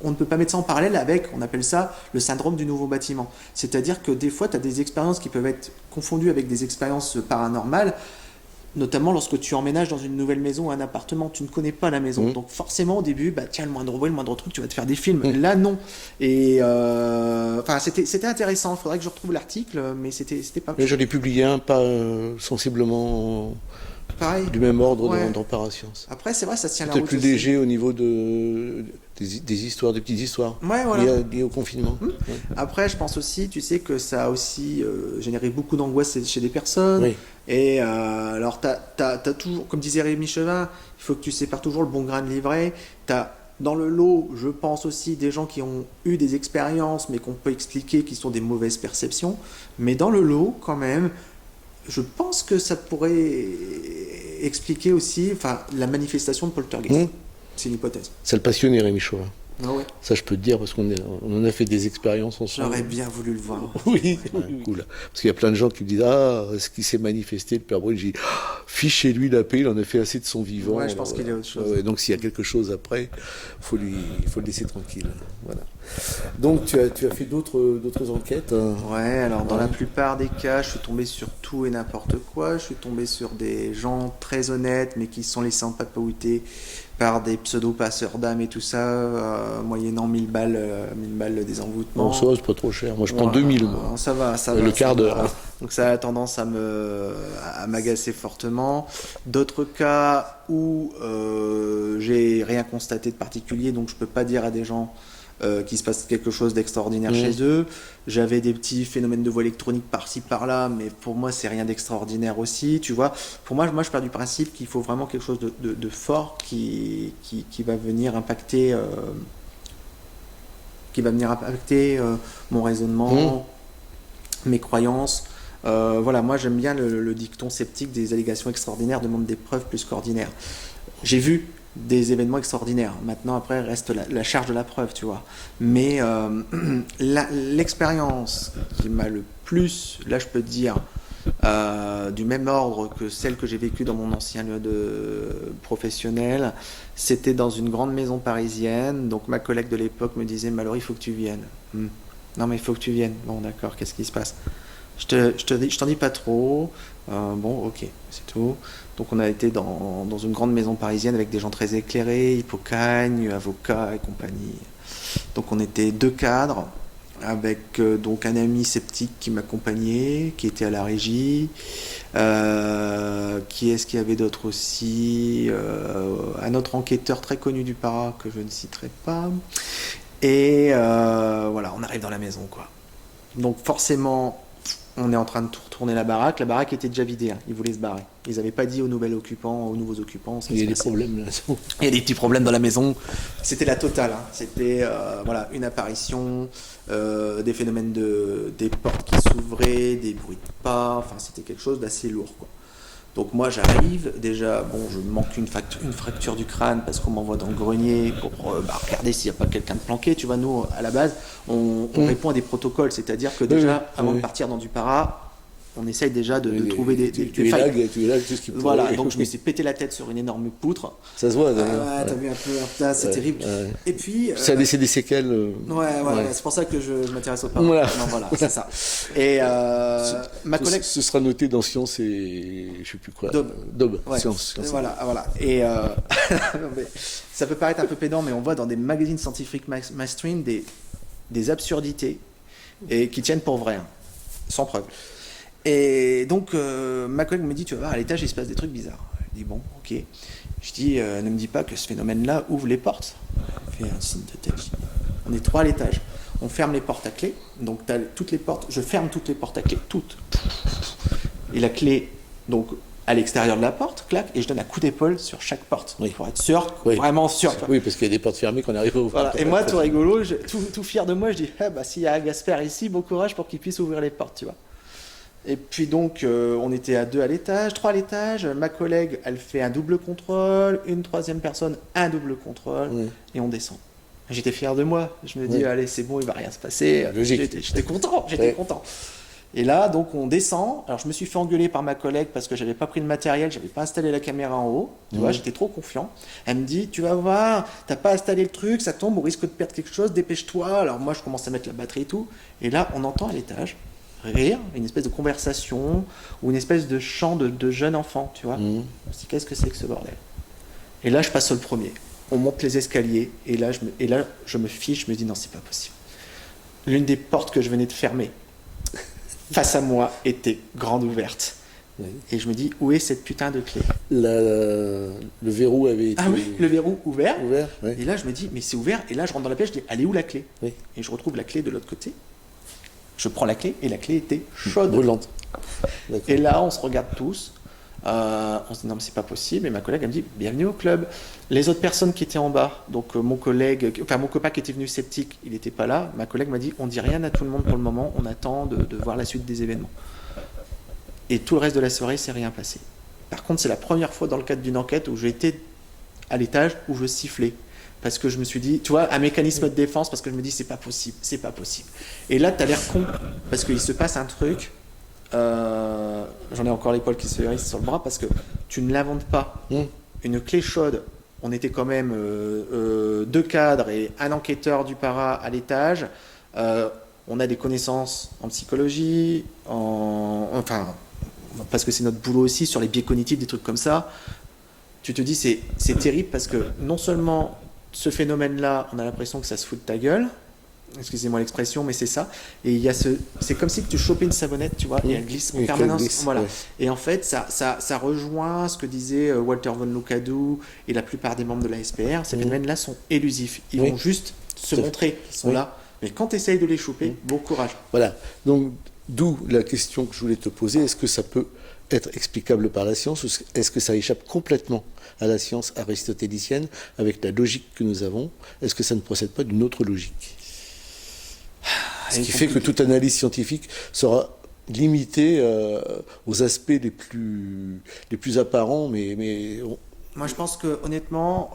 on ne peut pas mettre ça en parallèle avec, on appelle ça le syndrome du nouveau bâtiment. C'est-à-dire que des fois, tu as des expériences qui peuvent être confondues avec des expériences paranormales, notamment lorsque tu emménages dans une nouvelle maison ou un appartement, tu ne connais pas la maison. Donc forcément, au début, tiens, le moindre bruit, le moindre truc, tu vas te faire des films. Là, non. Et c'était intéressant. Il faudrait que je retrouve l'article, mais c'était pas... J'en ai publié un, pas sensiblement pareil. Du même ordre dans Parascience. Après, c'est vrai, ça tient la route. Peut-être plus aussi. léger au niveau des histoires, des petites histoires liées au confinement. Ouais. Après, je pense aussi, tu sais, que ça a aussi généré beaucoup d'angoisse chez des personnes. Oui. Et alors, t'as toujours, comme disait Rémi Chevin, il faut que tu sépares toujours le bon grain de l'ivraie. T'as dans le lot, je pense aussi, des gens qui ont eu des expériences, mais qu'on peut expliquer qui sont des mauvaises perceptions. Mais dans le lot, quand même, je pense que ça pourrait expliquer aussi la manifestation de poltergeist. C'est une hypothèse. Ça le passionnait, Rémi Chauvin. Ah ouais. Ça, je peux te dire, parce qu'on en a fait des expériences ensemble. J'aurais bien voulu le voir. Oui, cool. Parce qu'il y a plein de gens qui me disent ce qui s'est manifesté, le Père Brune. J'ai dit fichez-lui la paix, il en a fait assez de son vivant. Ouais, je pense qu'il y a autre chose. Ouais, donc s'il y a quelque chose après, il faut le laisser tranquille. Voilà. Donc tu as fait d'autres enquêtes. Ouais, alors dans la plupart des cas, je suis tombé sur tout et n'importe quoi. Je suis tombé sur des gens très honnêtes, mais qui se sont laissés empapaouter par des pseudo-passeurs d'âme et tout ça, moyennant 1000 balles le désenvoûtement. Non, ça, c'est pas trop cher. Moi, je prends 2000. Moi. Ça va. Le quart d'heure. Hein. Donc ça a tendance à m'agacer fortement. D'autres cas où j'ai rien constaté de particulier, donc je peux pas dire à des gens qu'il se passe quelque chose d'extraordinaire chez eux. J'avais des petits phénomènes de voix électronique par-ci par-là, mais pour moi c'est rien d'extraordinaire aussi, tu vois. Pour moi je pars du principe qu'il faut vraiment quelque chose de fort qui va venir impacter mon raisonnement, mes croyances. Voilà, moi j'aime bien le dicton sceptique des allégations extraordinaires demandent des preuves plus qu'ordinaires. J'ai vu des événements extraordinaires. Maintenant, après, reste la charge de la preuve, tu vois. Mais l'expérience qui m'a le plus, là, je peux te dire, du même ordre que celle que j'ai vécue dans mon ancien lieu professionnel, c'était dans une grande maison parisienne. Donc, ma collègue de l'époque me disait, Mallory, il faut que tu viennes. Non, mais il faut que tu viennes. Bon, d'accord, qu'est-ce qui se passe? Je t'en dis pas trop. Bon, ok, c'est tout. Donc on a été dans une grande maison parisienne avec des gens très éclairés, Hippocagne, avocats et compagnie. Donc on était 2 cadres, avec donc un ami sceptique qui m'accompagnait, qui était à la régie. Qui est-ce qu'il y avait d'autre aussi? Un autre enquêteur très connu du para que je ne citerai pas. Et voilà, on arrive dans la maison, quoi. Donc forcément, on est en train de tout retourner la baraque. La baraque était déjà vidée, hein. Ils voulaient se barrer. Ils n'avaient pas dit aux nouveaux occupants. Il y a des problèmes là. Il y a des petits problèmes dans la maison. C'était la totale, hein. C'était voilà, une apparition, des phénomènes des portes qui s'ouvraient, des bruits de pas. Enfin, c'était quelque chose d'assez lourd, quoi. Donc moi j'arrive, déjà, bon, je manque une fracture du crâne parce qu'on m'envoie dans le grenier pour regarder s'il n'y a pas quelqu'un de planqué. Tu vois, nous, à la base, on répond à des protocoles, c'est-à-dire que déjà, avant de partir dans du para, on essaye déjà de trouver des failles. Tu élagues tout ce qui pourrait. Voilà, donc je me suis pété la tête sur une énorme poutre. Ça se voit, d'ailleurs. T'as vu un peu, c'est terrible. Ouais. Et puis... ça a laissé des séquelles. Ouais, c'est pour ça que je m'intéresse au para. Voilà. Non, voilà, c'est ça. Et ma collègue... Ce sera noté dans Science et... je sais plus quoi. Daube. Ouais. Science. Voilà. Et ça peut paraître un peu pédant, mais on voit dans des magazines scientifiques mainstream des absurdités et qui tiennent pour vrai, hein, sans preuve. Et donc, ma collègue me dit, tu vas voir, à l'étage, il se passe des trucs bizarres. Je dis, bon, ok. Je dis, ne me dis pas que ce phénomène-là ouvre les portes. Elle fait un signe de tête. Je dis, on est 3 à l'étage. On ferme les portes à clé. Donc, t'as toutes les portes. Je ferme toutes les portes à clé, toutes. Et la clé, donc, à l'extérieur de la porte, clac, et je donne un coup d'épaule sur chaque porte. Oui. Pour être sûr, oui. Vraiment sûr. Oui, parce qu'il y a des portes fermées qu'on arrive à ouvrir. Voilà. Et moi, tout rigolo, tout fier de moi, je dis, s'il y a Gasper ici, bon courage pour qu'il puisse ouvrir les portes, tu vois. Et puis donc, on était à 2 à l'étage, 3 à l'étage. Ma collègue, elle fait un double contrôle, une 3e personne, un double contrôle, et on descend. J'étais fier de moi. Je me dis, allez, c'est bon, il va rien se passer. J'étais content, content. Et là, donc, on descend. Alors, je me suis fait engueuler par ma collègue parce que j'avais pas pris le matériel, j'avais pas installé la caméra en haut. Tu vois, j'étais trop confiant. Elle me dit, tu vas voir, t'as pas installé le truc, ça tombe, on risque de perdre quelque chose, dépêche-toi. Alors, moi, je commence à mettre la batterie et tout. Et là, on entend à l'étage rire, une espèce de conversation ou une espèce de chant de jeune enfant, tu vois. Je me dis, qu'est-ce que c'est que ce bordel? Et là, je passe sur le premier. On monte les escaliers et là, je me fiche, je me dis, non, c'est pas possible. L'une des portes que je venais de fermer, face à moi, était grande ouverte. Oui. Et je me dis, où est cette putain de clé? Le verrou avait été... Ah oui, le verrou ouvert. Ouais. Et là, je me dis, mais c'est ouvert. Et là, je rentre dans la pièce, je dis, elle est où la clé? Oui. Et je retrouve la clé de l'autre côté. Je prends la clé et la clé était chaude. Brûlante. Et là, on se regarde tous. On se dit non, mais c'est pas possible. Et ma collègue, elle me dit bienvenue au club. Les autres personnes qui étaient en bas, donc mon copain qui était venu sceptique, il n'était pas là. Ma collègue m'a dit on dit rien à tout le monde pour le moment. On attend de voir la suite des événements. Et tout le reste de la soirée, c'est rien passé. Par contre, c'est la première fois dans le cadre d'une enquête où j'ai été à l'étage où je sifflais. Parce que je me suis dit, tu vois, un mécanisme de défense, parce que je me dis, c'est pas possible. Et là, t'as l'air con, parce qu'il se passe un truc, j'en ai encore l'épaule qui se hérisse sur le bras, parce que tu ne l'inventes pas. Une clé chaude, on était quand même 2 cadres et un enquêteur du para à l'étage. On a des connaissances en psychologie, parce que c'est notre boulot aussi, sur les biais cognitifs, des trucs comme ça. Tu te dis, c'est terrible, parce que non seulement ce phénomène-là, on a l'impression que ça se fout de ta gueule. Excusez-moi l'expression, mais c'est ça. Et il y a c'est comme si tu chopais une savonnette, tu vois, et elle glisse en permanence. Voilà. Ouais. Et en fait, ça rejoint ce que disait Walter von Lukadou et la plupart des membres de la SPR. Ces phénomènes-là sont élusifs. Ils vont juste se montrer. Ils sont là. Mais quand tu essayes de les choper, bon courage. Voilà. Donc, d'où la question que je voulais te poser. Est-ce que ça peut être explicable par la science, ou est-ce que ça échappe complètement à la science aristotélicienne avec la logique que nous avons? Est-ce que ça ne procède pas d'une autre logique? Ce qui fait que toute analyse scientifique sera limitée aux aspects les plus apparents, mais Moi, je pense que honnêtement,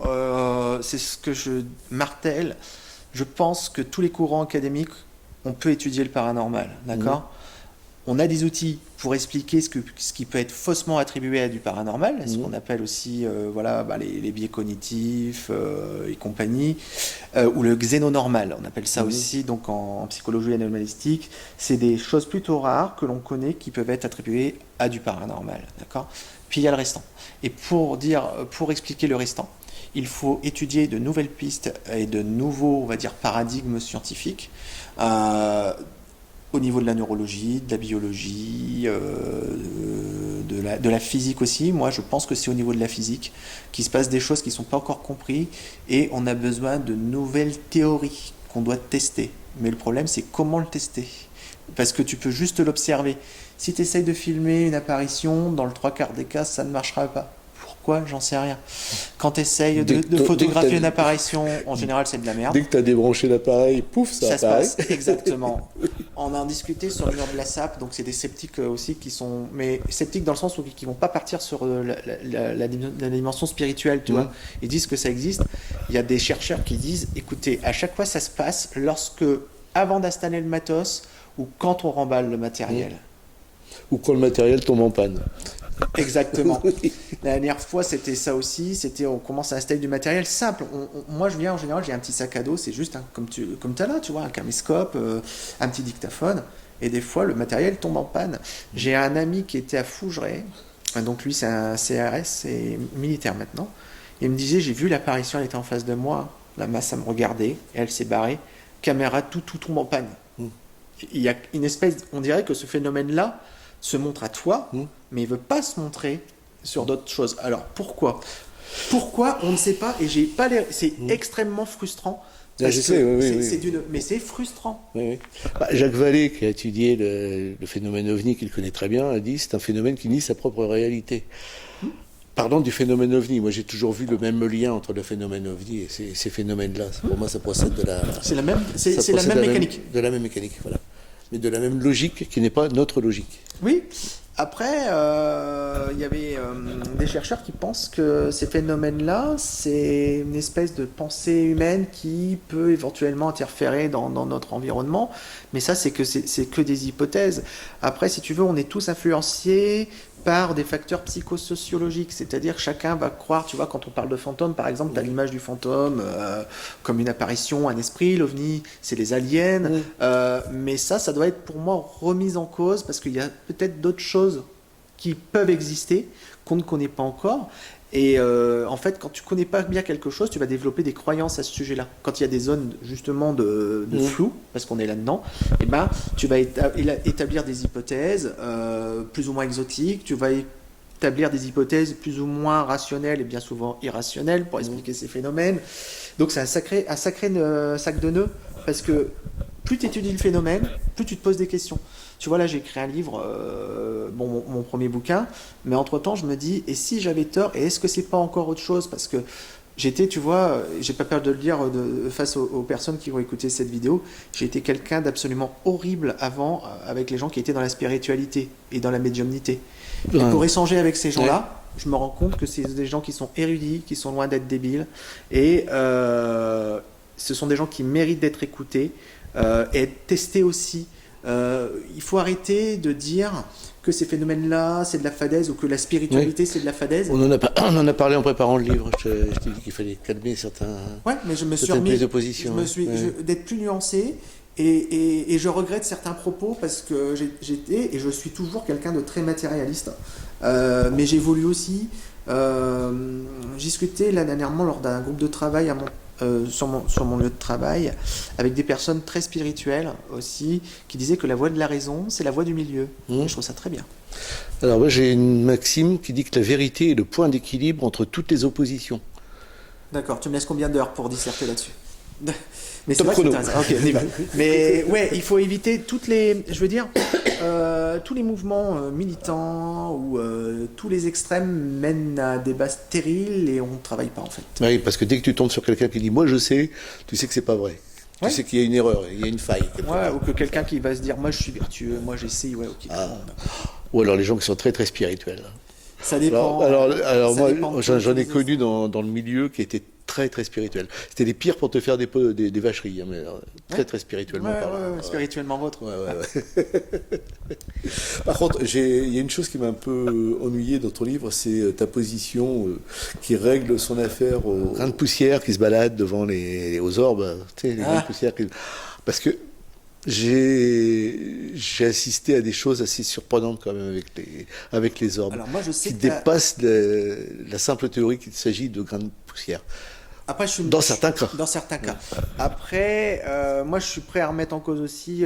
c'est ce que je martèle. Je pense que tous les courants académiques, on peut étudier le paranormal, d'accord? On a des outils pour expliquer ce qui peut être faussement attribué à du paranormal, ce qu'on appelle aussi voilà, les biais cognitifs et compagnie, ou le xénonormal, on appelle ça aussi donc en psychologie anomalistique. C'est des choses plutôt rares que l'on connaît qui peuvent être attribuées à du paranormal, d'accord? Puis il y a le restant. Et pour expliquer le restant, il faut étudier de nouvelles pistes et de nouveaux, on va dire, paradigmes scientifiques. Au niveau de la neurologie, de la biologie, de la physique aussi. Moi, je pense que c'est au niveau de la physique qu'il se passe des choses qui ne sont pas encore comprises et on a besoin de nouvelles théories qu'on doit tester. Mais le problème, c'est comment le tester. Parce que tu peux juste l'observer. Si tu essayes de filmer une apparition, dans le 3/4 des cas, ça ne marchera pas. Pourquoi? J'en sais rien. Quand tu essayes de photographier une apparition, en général, c'est de la merde. Dès que tu as débranché l'appareil, pouf, ça apparaît. Se passe, exactement. On a discuté sur le mur de la SAP, donc c'est des sceptiques aussi qui sont... Mais sceptiques dans le sens où qui ne vont pas partir sur la dimension spirituelle, tu vois. Ils disent que ça existe. Il y a des chercheurs qui disent, écoutez, à chaque fois, ça se passe avant d'installer le matos ou quand on remballe le matériel. Ou quand le matériel tombe en panne. Exactement. La dernière fois, c'était ça aussi. On commence à installer du matériel simple. Moi, je viens en général, j'ai un petit sac à dos. C'est juste comme tu as là, tu vois, un caméscope, un petit dictaphone. Et des fois, le matériel tombe en panne. J'ai un ami qui était à Fougeray. Donc lui, c'est un CRS, c'est militaire maintenant. Il me disait, j'ai vu l'apparition, elle était en face de moi. La masse, ça me regardait. Et elle s'est barrée. Caméra, tout tombe en panne. Il y a une espèce, on dirait que ce phénomène-là se montre à toi, mais il veut pas se montrer sur d'autres choses. Alors pourquoi on ne sait pas, et j'ai pas c'est extrêmement frustrant. Je sais, mais c'est frustrant. Oui. Jacques Vallée, qui a étudié le phénomène OVNI, qu'il connaît très bien, a dit c'est un phénomène qui nie sa propre réalité. Parlons du phénomène OVNI. Moi, j'ai toujours vu le même lien entre le phénomène OVNI et ces phénomènes-là. Pour moi, ça procède de la... C'est la même mécanique. De la même mécanique, voilà. Mais de la même logique qui n'est pas notre logique. Oui. Après, il y avait des chercheurs qui pensent que ces phénomènes-là, c'est une espèce de pensée humaine qui peut éventuellement interférer dans notre environnement. Mais ça, c'est que des hypothèses. Après, si tu veux, on est tous influencés par des facteurs psychosociologiques, c'est-à-dire chacun va croire, tu vois, quand on parle de fantôme, par exemple, tu as l'image du fantôme comme une apparition, un esprit, l'OVNI, c'est les aliens, mais ça doit être pour moi remis en cause, parce qu'il y a peut-être d'autres choses qui peuvent exister, qu'on ne connaît pas encore, et en fait, quand tu connais pas bien quelque chose, tu vas développer des croyances à ce sujet-là. Quand il y a des zones justement de flou, parce qu'on est là-dedans, et ben, tu vas établir des hypothèses plus ou moins exotiques, tu vas établir des hypothèses plus ou moins rationnelles et bien souvent irrationnelles pour expliquer ces phénomènes. Donc c'est un sacré sac de nœuds, parce que plus tu étudies le phénomène, plus tu te poses des questions. Tu vois, là, j'ai écrit un livre, mon premier bouquin, mais entre-temps, je me dis, et si j'avais tort, et est-ce que c'est pas encore autre chose? Parce que j'étais, tu vois, j'ai pas peur de le dire face aux personnes qui vont écouter cette vidéo, j'ai été quelqu'un d'absolument horrible avant avec les gens qui étaient dans la spiritualité et dans la médiumnité. Et pour échanger avec ces gens-là, je me rends compte que c'est des gens qui sont érudits, qui sont loin d'être débiles, et ce sont des gens qui méritent d'être écoutés et testés aussi. Il faut arrêter de dire que ces phénomènes-là, c'est de la fadaise, ou que la spiritualité, c'est de la fadaise. On en a parlé en préparant le livre. Je t'ai dit qu'il fallait calmer certains. Ouais, mais je me suis remis prises de position. D'être plus nuancé, et je regrette certains propos, parce que j'étais et je suis toujours quelqu'un de très matérialiste. Mais j'évolue aussi. J'ai discuté là dernièrement lors d'un groupe de travail sur mon lieu de travail, avec des personnes très spirituelles aussi, qui disaient que la voie de la raison, c'est la voie du milieu. Et je trouve ça très bien. Alors moi, j'ai une maxime qui dit que la vérité est le point d'équilibre entre toutes les oppositions. D'accord, tu me laisses combien d'heures pour disserter là-dessus? Mais Top chrono. Ok, on y va. Mais ouais, il faut éviter tous les mouvements militants où tous les extrêmes mènent à des bases stériles, et on ne travaille pas en fait. Oui, parce que dès que tu tombes sur quelqu'un qui dit « moi je sais », tu sais que c'est pas vrai. Tu sais qu'il y a une erreur, il y a une faille. Ouais, ou que quelqu'un qui va se dire « moi je suis vertueux, moi j'essaye ». Ouais, ok. Ou alors les gens qui sont très très spirituels. Ça dépend. Alors Ça moi, dépend de j'en ai ton connu dans le milieu qui était très très spirituel. C'était les pires pour te faire des vacheries, hein, mais très Ouais. très spirituellement Ouais, parlant. ouais, spirituellement vôtre. Ouais, ouais. Par contre, il y a une chose qui m'a un peu ennuyé dans ton livre, c'est ta position qui règle son affaire aux grains de poussière qui se baladent aux orbes, tu sais, les grains de poussière. Parce que j'ai assisté à des choses assez surprenantes quand même avec les orbes, Alors moi, je sais qui que dépassent la simple théorie qu'il s'agit de grains de poussière. après, Dans certains cas. Dans certains cas. Après, moi, je suis prêt à remettre en cause aussi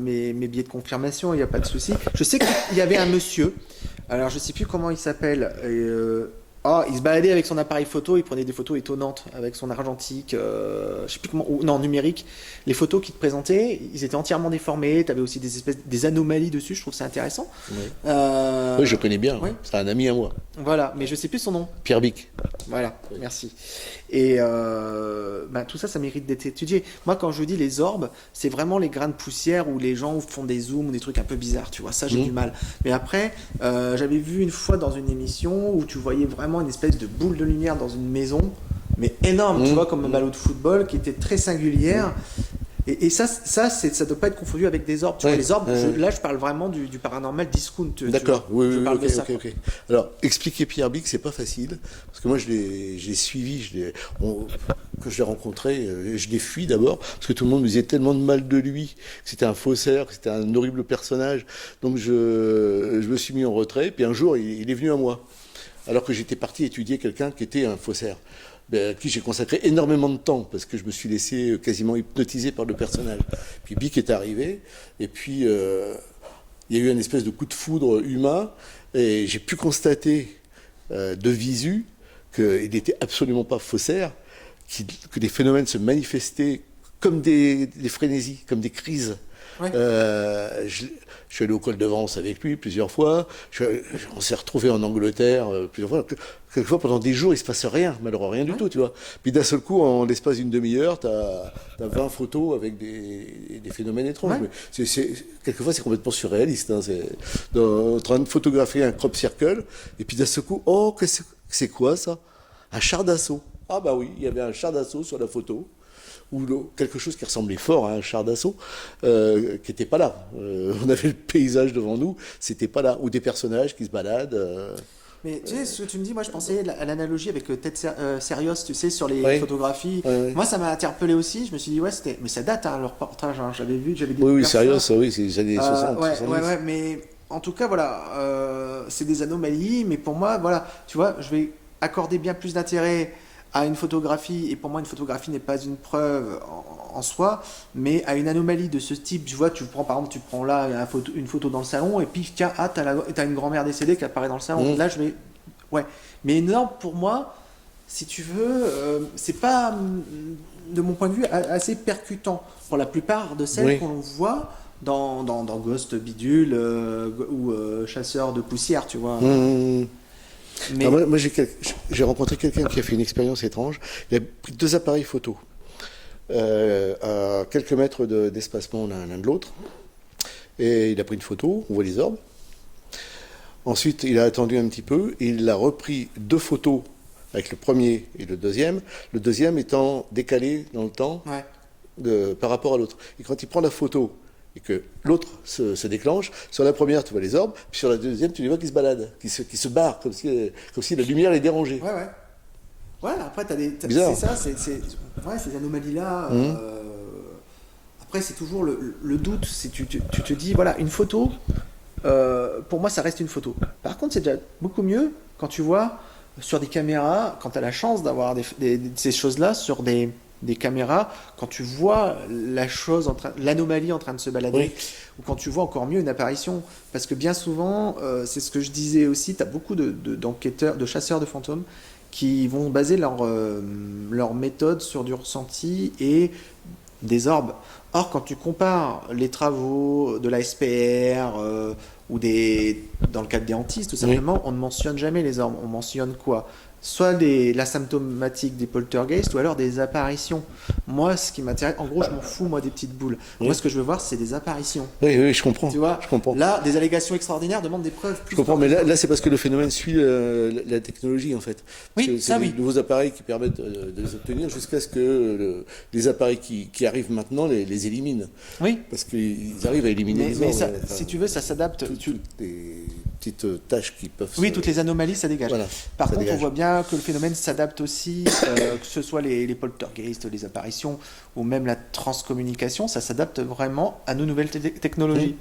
mes billets de confirmation. Il n'y a pas de souci. Je sais qu'il y avait un monsieur. Alors, je sais plus comment il s'appelle. Il se baladait avec son appareil photo. Il prenait des photos étonnantes avec son argentique. Je sais plus comment. Non, numérique. Les photos qu'il te présentait, ils étaient entièrement déformés. Tu avais aussi des anomalies dessus. Je trouve ça intéressant. Oui, oui, je connais bien. Oui. C'est un ami à moi. Voilà, mais je sais plus son nom. Pierre Bic. Voilà, merci. Et tout ça, ça mérite d'être étudié. Moi, quand je dis les orbes, c'est vraiment les grains de poussière où les gens font des zooms ou des trucs un peu bizarres, tu vois. Ça, j'ai du mal. Mais après, j'avais vu une fois dans une émission où tu voyais vraiment une espèce de boule de lumière dans une maison, mais énorme, tu vois, comme un ballon de football, qui était très singulière. Et ça doit pas être confondu avec des orbes. Tu vois, les orbes, là, je parle vraiment du paranormal discount. D'accord, oui, je parle de ça, ok. Alors, expliquer Pierre Bic, c'est pas facile, parce que moi, j'ai suivi, quand je l'ai rencontré, je l'ai fui d'abord, parce que tout le monde me disait tellement de mal de lui, que c'était un faussaire, que c'était un horrible personnage. Donc, je me suis mis en retrait, puis un jour, il est venu à moi, alors que j'étais parti étudier quelqu'un qui était un faussaire. À qui j'ai consacré énormément de temps parce que je me suis laissé quasiment hypnotiser par le personnage. Puis Bic est arrivé et puis il y a eu une espèce de coup de foudre humain et j'ai pu constater de visu qu'il n'était absolument pas faussaire, que les phénomènes se manifestaient comme des frénésies, comme des crises. Ouais. Je suis allé au col de Vence avec lui plusieurs fois. On s'est retrouvé en Angleterre plusieurs fois. Quelquefois, pendant des jours, il se passe rien, mais alors rien du tout, tu vois. Puis d'un seul coup, en l'espace d'une demi-heure, t'as 20 photos avec des phénomènes étranges. Ouais. Mais quelquefois, c'est complètement surréaliste. Hein. En train de photographier un crop circle, et puis d'un seul coup, oh, c'est quoi ça? Un char d'assaut. Ah bah oui, il y avait un char d'assaut sur la photo. Ou quelque chose qui ressemblait fort à un char d'assaut, qui n'était pas là. On avait le paysage devant nous, c'était pas là. Ou des personnages qui se baladent. Mais tu sais, ce que tu me dis, moi je pensais à l'analogie avec Ted Serios, tu sais, sur les photographies. Ouais. Moi ça m'a interpellé aussi, je me suis dit, ouais, c'était. Mais ça date, hein, le reportage, hein, j'avais vu, j'avais Oui, découvert Serios, ça. oui, c'est les années 60. Ouais, 70. ouais, mais en tout cas, voilà, c'est des anomalies, mais pour moi, voilà, tu vois, je vais accorder bien plus d'intérêt à une photographie, et pour moi, une photographie n'est pas une preuve en soi, mais à une anomalie de ce type. Tu vois, tu prends par exemple, tu prends là une photo dans le salon, et puis tiens, t'as une grand-mère décédée qui apparaît dans le salon. Là, je vais. Ouais. Mais non, pour moi, si tu veux, c'est pas, de mon point de vue, assez percutant. Pour la plupart de celles qu'on voit dans Ghost Bidule ou Chasseur de poussière, tu vois. Mais... Alors moi j'ai rencontré quelqu'un qui a fait une expérience étrange. Il a pris 2 appareils photo à quelques mètres d'espacement l'un de l'autre. Et il a pris une photo, on voit les orbes. Ensuite, il a attendu un petit peu et il a repris 2 photos avec le premier et le deuxième étant décalé dans le temps par rapport à l'autre. Et quand il prend la photo et que l'autre se déclenche, sur la première, tu vois les orbes, puis sur la deuxième, tu les vois qui se baladent, qui se barrent, comme si la lumière les dérangeait. Ouais. Ouais, après, Bizarre. c'est ça, ces anomalies-là. Après, c'est toujours le doute. Tu te dis, voilà, une photo, pour moi, ça reste une photo. Par contre, c'est déjà beaucoup mieux quand tu vois sur des caméras, quand tu as la chance d'avoir ces choses-là sur des caméras, quand tu vois l'anomalie en train de se balader, ou quand tu vois encore mieux une apparition. Parce que bien souvent, c'est ce que je disais aussi, tu as beaucoup d'enquêteurs, de chasseurs de fantômes, qui vont baser leur méthode sur du ressenti et des orbes. Or, quand tu compares les travaux de la SPR ou des dans le cadre des hantises, tout simplement, on ne mentionne jamais les orbes. On mentionne quoi? Soit l'asymptomatique des poltergeists ou alors des apparitions. Moi, ce qui m'intéresse, en gros, je m'en fous, moi, des petites boules. Moi, ce que je veux voir, c'est des apparitions. Oui, je comprends. Tu vois, je comprends. là, des allégations extraordinaires demandent des preuves. Je comprends, mais là c'est parce que le phénomène suit la technologie, en fait. Parce Oui, que ça, c'est oui. les nouveaux appareils qui permettent de les obtenir jusqu'à ce que les appareils qui arrivent maintenant les éliminent. Oui. Parce qu'ils arrivent à éliminer les Mais orbes. ça, si tu veux, ça s'adapte. Toutes les petites tâches qui peuvent Oui, toutes les anomalies, ça dégage. Voilà, Par ça contre, dégage. on voit bien que le phénomène s'adapte aussi, que ce soit les poltergeists, les apparitions, ou même la transcommunication, ça s'adapte vraiment à nos nouvelles technologies.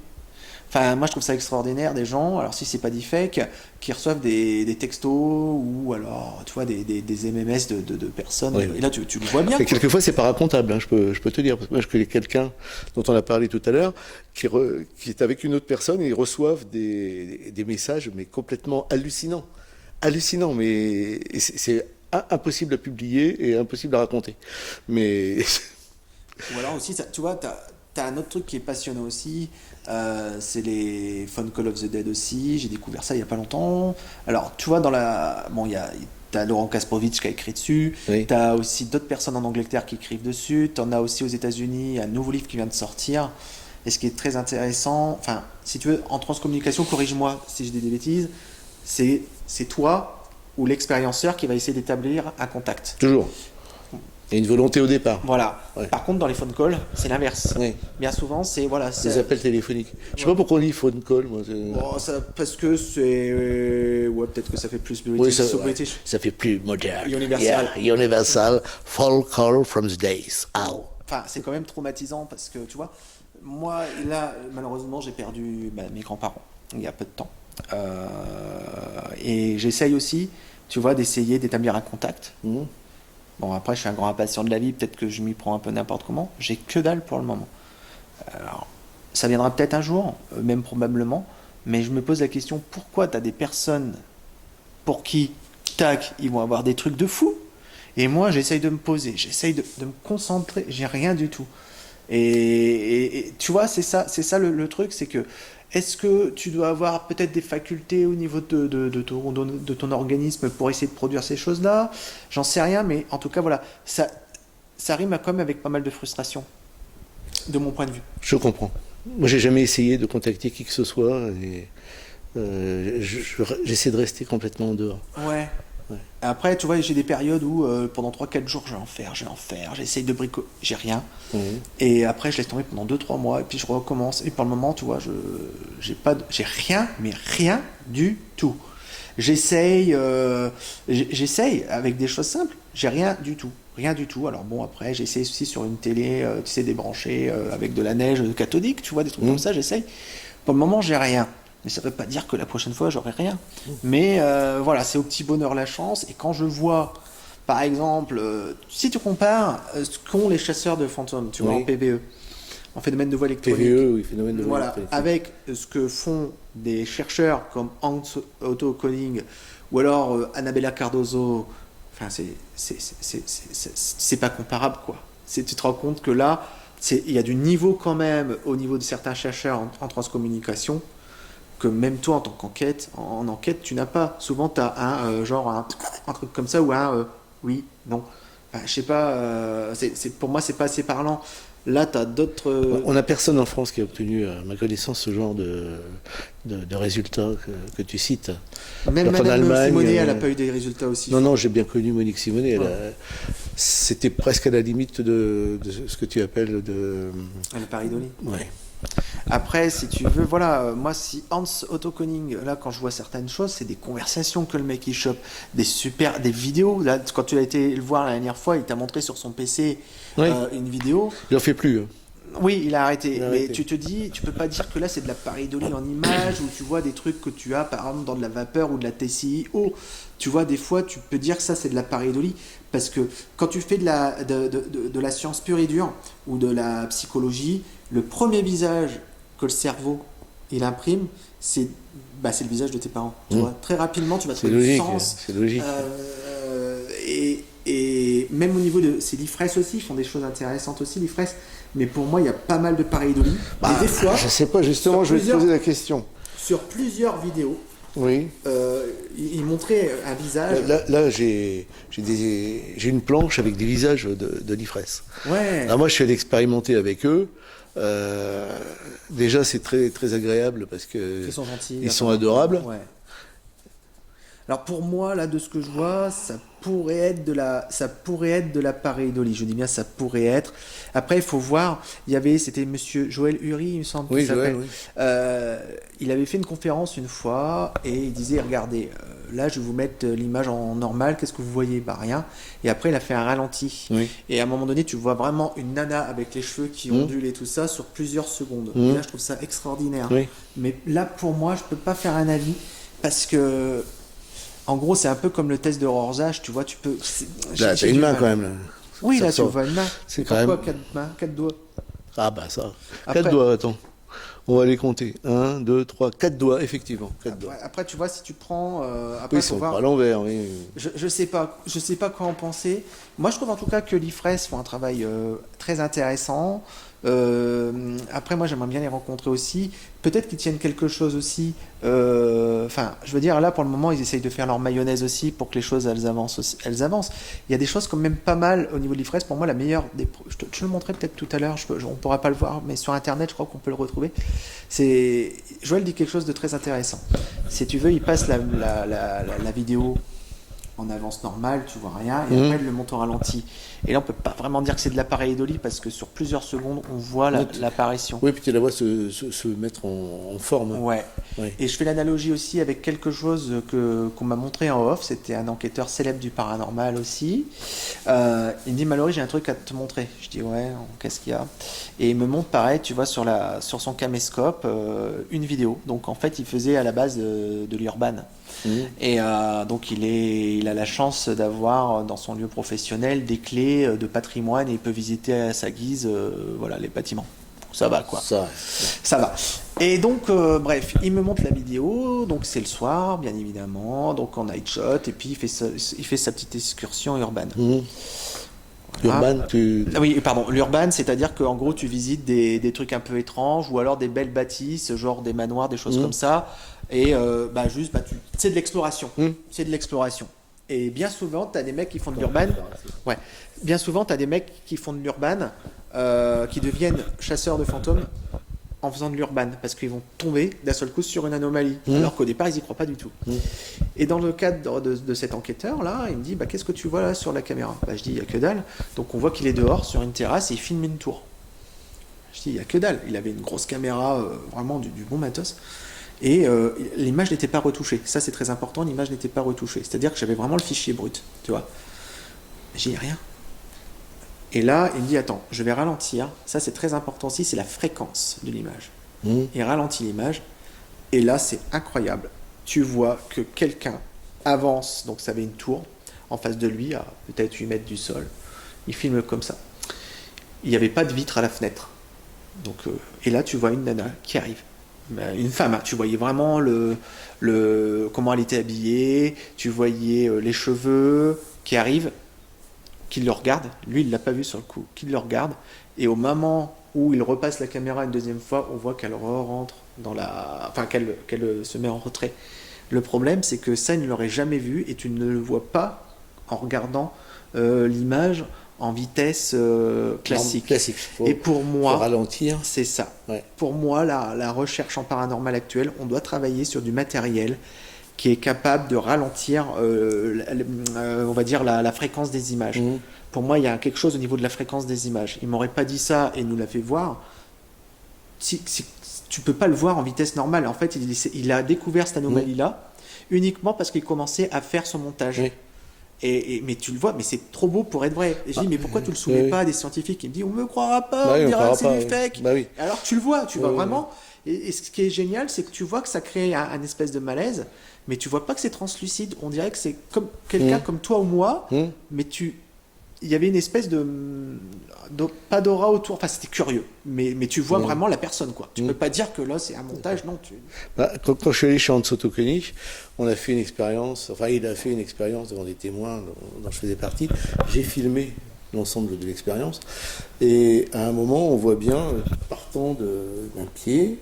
Enfin, moi, je trouve ça extraordinaire, des gens, alors si c'est pas deepfake, qui reçoivent des textos, ou alors, tu vois, des MMS de personnes. Oui. Et là, tu le vois bien. Et quelquefois, c'est pas racontable, hein, je peux te dire. Parce que moi, je connais quelqu'un dont on a parlé tout à l'heure, qui est avec une autre personne et ils reçoivent des messages, mais complètement hallucinants. Hallucinants, mais c'est impossible à publier et impossible à raconter. Mais. Ou alors aussi, tu vois, t'as un autre truc qui est passionnant aussi, c'est les Phone Call of the Dead aussi. J'ai découvert ça il y a pas longtemps. Alors, tu vois, t'as Laurent Kaspovitch qui a écrit dessus. Oui. T'as aussi d'autres personnes en Angleterre qui écrivent dessus. T'en as aussi aux États-Unis un nouveau livre qui vient de sortir. Et ce qui est très intéressant, enfin, si tu veux, en transcommunication, corrige-moi si je dis des bêtises, c'est toi ou l'expérienceur qui va essayer d'établir un contact. Toujours. Il y a une volonté au départ. Voilà. Ouais. Par contre, dans les phone calls, c'est l'inverse. Oui. Bien souvent, c'est voilà. Des appels téléphoniques. Je sais pas pourquoi on dit phone call, moi. Bon, parce que c'est ouais, peut-être que ça fait plus British. Oui, British. ça fait plus moderne. Universal. Yeah, universal. Phone call from the days. Ow. Enfin, c'est quand même traumatisant parce que tu vois, moi là, malheureusement, j'ai perdu mes grands-parents il y a peu de temps. Et j'essaye aussi, tu vois, d'essayer d'établir un contact. Mmh. Bon, après, je suis un grand impatient de la vie, peut-être que je m'y prends un peu n'importe comment. J'ai que dalle pour le moment. Alors, ça viendra peut-être un jour, même probablement, mais je me pose la question, pourquoi tu as des personnes pour qui, tac, ils vont avoir des trucs de fou, et moi, j'essaye de me poser, j'essaye de me concentrer, j'ai rien du tout. Et tu vois, c'est ça le truc, c'est que est-ce que tu dois avoir peut-être des facultés au niveau de ton organisme pour essayer de produire ces choses-là? J'en sais rien, mais en tout cas, voilà, ça rime quand même avec pas mal de frustration, de mon point de vue. Je comprends. Moi, j'ai jamais essayé de contacter qui que ce soit et j'essaie de rester complètement en dehors. Ouais. Après, tu vois, j'ai des périodes où pendant 3-4 jours, je vais en faire, j'essaye de bricoler, j'ai rien. Mmh. Et après, je laisse tomber pendant 2-3 mois, et puis je recommence. Et pour le moment, tu vois, j'ai rien, mais rien du tout. J'essaye avec des choses simples, j'ai rien du tout. Rien du tout. Alors bon, après, j'essaye aussi sur une télé, tu sais, débranchée avec de la neige cathodique, tu vois, des trucs comme ça, j'essaye. Pour le moment, j'ai rien. Mais ça ne veut pas dire que la prochaine fois, j'aurai rien. Mais voilà, c'est au petit bonheur la chance. Et quand je vois, par exemple, si tu compares ce qu'ont les chasseurs de fantômes, tu vois, en PVE, en phénomène de voix électronique, PVE, oui, phénomène de voix voilà, électronique. avec ce que font des chercheurs comme Otto Koning ou alors Annabella Cardozo, enfin, c'est pas comparable, quoi. Tu te rends compte que là, il y a du niveau quand même au niveau de certains chercheurs en transcommunication que même toi en tant qu'enquête, en enquête, tu n'as pas. Souvent, tu as un truc comme ça ou un oui, non. Enfin, je sais pas, pour moi, c'est pas assez parlant. Là, tu as d'autres. On n'a personne en France qui a obtenu, à ma connaissance, ce genre de résultats que tu cites. Même Alors, Madame Simonet, elle n'a pas eu des résultats aussi. Non, j'ai bien connu Monique Simonet. C'était presque à la limite de ce que tu appelles Le pareidolie. Ouais. Après, si tu veux, voilà, moi, si Hans Otto Koning, là, quand je vois certaines choses, c'est des conversations que le mec il chope, des vidéos. Là, quand tu as été le voir la dernière fois, il t'a montré sur son PC une vidéo. Il n'en fait plus. Hein. Oui, il a arrêté. Mais tu te dis, tu peux pas dire que là c'est de la pareidolie en images où tu vois des trucs que tu as par exemple dans de la vapeur ou de la TCIO. Tu vois, des fois tu peux dire que ça c'est de la pareidolie parce que quand tu fais de la science pure et dure ou de la psychologie, le premier visage que le cerveau il imprime, c'est le visage de tes parents. Tu vois, très rapidement tu vas trouver logique, le sens. C'est logique. Et même au niveau de ces l'IFRES aussi, ils font des choses intéressantes aussi, l'IFRES. Mais pour moi, il y a pas mal de pareidolie. Et des fois, je sais pas, justement, je vais te poser la question. sur plusieurs vidéos. Oui. Il montrait un visage. Là j'ai une planche avec des visages de l'IFRES. Ouais. Alors moi, je suis allé expérimenter avec eux. Déjà, c'est très, très agréable parce que Ils sont gentils. ils sont adorables. Ouais. Alors pour moi, là, de ce que je vois, ça pourrait être de la pareidolie. Je dis bien ça pourrait être. Après, il faut voir. C'était Monsieur Joël Uri, il me semble. Oui, qu'il s'appelle. Joël, oui. Il avait fait une conférence une fois et il disait, regardez, là, je vais vous mettre l'image en normal. Qu'est-ce que vous voyez? Bah rien. Et après, il a fait un ralenti. Oui. Et à un moment donné, tu vois vraiment une nana avec les cheveux qui ondulent et tout ça sur plusieurs secondes. Mmh. Et là, je trouve ça extraordinaire. Oui. Mais là, pour moi, je peux pas faire un avis parce que en gros, c'est un peu comme le test de Rorschach, tu vois, tu peux. Là, t'as une main quand même. Là. Oui, Ça là, tu ressort. vois une main. C'est Par quand quoi, même. 4 mains, 4 doigts. Ah bah ça. Après- 4 doigts, attends. On va les compter. 1, 2, 3, 4 doigts, effectivement. 4 doigts. Après, tu vois, si tu prends. Après, Oui, faut c'est voir. à l'envers, oui. Je sais pas quoi en penser. Moi, je trouve en tout cas que l'IFRES font un travail très intéressant. Après, moi, j'aimerais bien les rencontrer aussi. Peut-être qu'ils tiennent quelque chose aussi. Enfin, je veux dire, là, pour le moment, ils essayent de faire leur mayonnaise aussi pour que les choses, elles avancent aussi, elles avancent. Il y a des choses quand même pas mal au niveau de l'IFRES. Pour moi, la meilleure je te le montrerai peut-être tout à l'heure. On pourra pas le voir, mais sur Internet, je crois qu'on peut le retrouver. Joël dit quelque chose de très intéressant. Si tu veux, il passe la vidéo en avance normale, tu vois rien, et après il le monte au ralenti. Et là, on peut pas vraiment dire que c'est de la pareidolie parce que sur plusieurs secondes, on voit l'apparition. Oui, puis tu la vois se mettre en forme. Ouais. Oui. Et je fais l'analogie aussi avec quelque chose qu'on m'a montré en off. C'était un enquêteur célèbre du paranormal aussi. Il me dit, Mallory, j'ai un truc à te montrer. Je dis, ouais, qu'est-ce qu'il y a? Et il me montre pareil, tu vois, sur son caméscope, une vidéo. Donc en fait, il faisait à la base de l'urban. Et donc il a la chance d'avoir dans son lieu professionnel des clés de patrimoine et il peut visiter à sa guise voilà, les bâtiments. Ça va quoi. Ça va. Et donc bref, il me montre la vidéo, donc c'est le soir bien évidemment, donc en night shot et puis il fait sa petite excursion urbaine. Urban, Oui, pardon, l'urban, c'est-à-dire qu'en gros tu visites des trucs un peu étranges ou alors des belles bâtisses, genre des manoirs, des choses comme ça. Et c'est de l'exploration. C'est de l'exploration. Et bien souvent, tu as des mecs qui font de l'urban. Ouais. Bien souvent, tu as des mecs qui font de l'urban, qui deviennent chasseurs de fantômes en faisant de l'urban, parce qu'ils vont tomber d'un seul coup sur une anomalie, alors qu'au départ, ils n'y croient pas du tout. Et dans le cadre de cet enquêteur-là, il me dit, qu'est-ce que tu vois là sur la caméra? Je dis, il n'y a que dalle. Donc on voit qu'il est dehors sur une terrasse et il filme une tour. Je dis, il n'y a que dalle. Il avait une grosse caméra, vraiment du bon matos. Et l'image n'était pas retouchée. Ça, c'est très important, l'image n'était pas retouchée. C'est-à-dire que j'avais vraiment le fichier brut, tu vois. J'ai dit rien. Et là, il me dit, attends, je vais ralentir. Ça, c'est très important aussi, c'est la fréquence de l'image. Il ralentit l'image. Et là, c'est incroyable. Tu vois que quelqu'un avance, donc ça avait une tour, en face de lui, à peut-être 8 mètres du sol. Il filme comme ça. Il n'y avait pas de vitre à la fenêtre. Donc, et là, tu vois une nana qui arrive. Une femme, hein. Tu voyais vraiment comment elle était habillée, tu voyais les cheveux qui arrivent, qui le regardent. Lui, il l'a pas vu sur le coup, qui le regarde. Et au moment où il repasse la caméra une deuxième fois, on voit qu'elle rentre qu'elle se met en retrait. Le problème, c'est que ça, il ne l'aurait jamais vu et tu ne le vois pas en regardant l'image en vitesse classique. Et pour moi, faut ralentir. C'est ça. Ouais. Pour moi, la recherche en paranormal actuelle, on doit travailler sur du matériel qui est capable de ralentir, on va dire, la fréquence des images. Pour moi, il y a quelque chose au niveau de la fréquence des images. Il m'aurait pas dit ça et nous l'a fait voir. Tu peux pas le voir en vitesse normale. En fait, il a découvert cette anomalie-là uniquement parce qu'il commençait à faire son montage. Oui. Mais tu le vois, mais c'est trop beau pour être vrai. Et je dis, mais pourquoi tu le soumets pas à des scientifiques? Il me dit, on me croira pas, on dira que c'est du fake. Oui. Alors tu le vois, tu vois vraiment. Et ce qui est génial, c'est que tu vois que ça crée un espèce de malaise, mais tu vois pas que c'est translucide. On dirait que c'est comme quelqu'un comme toi ou moi, mais il y avait une espèce pas d'aura autour. Enfin, c'était curieux, mais tu vois vraiment la personne, quoi. Tu peux pas dire que là c'est un montage, non. Quand je suis allé chez Hans Otto König, on a fait une expérience. Enfin, il a fait une expérience devant des témoins dont je faisais partie. J'ai filmé l'ensemble de l'expérience, et à un moment, on voit bien partant d'un pied.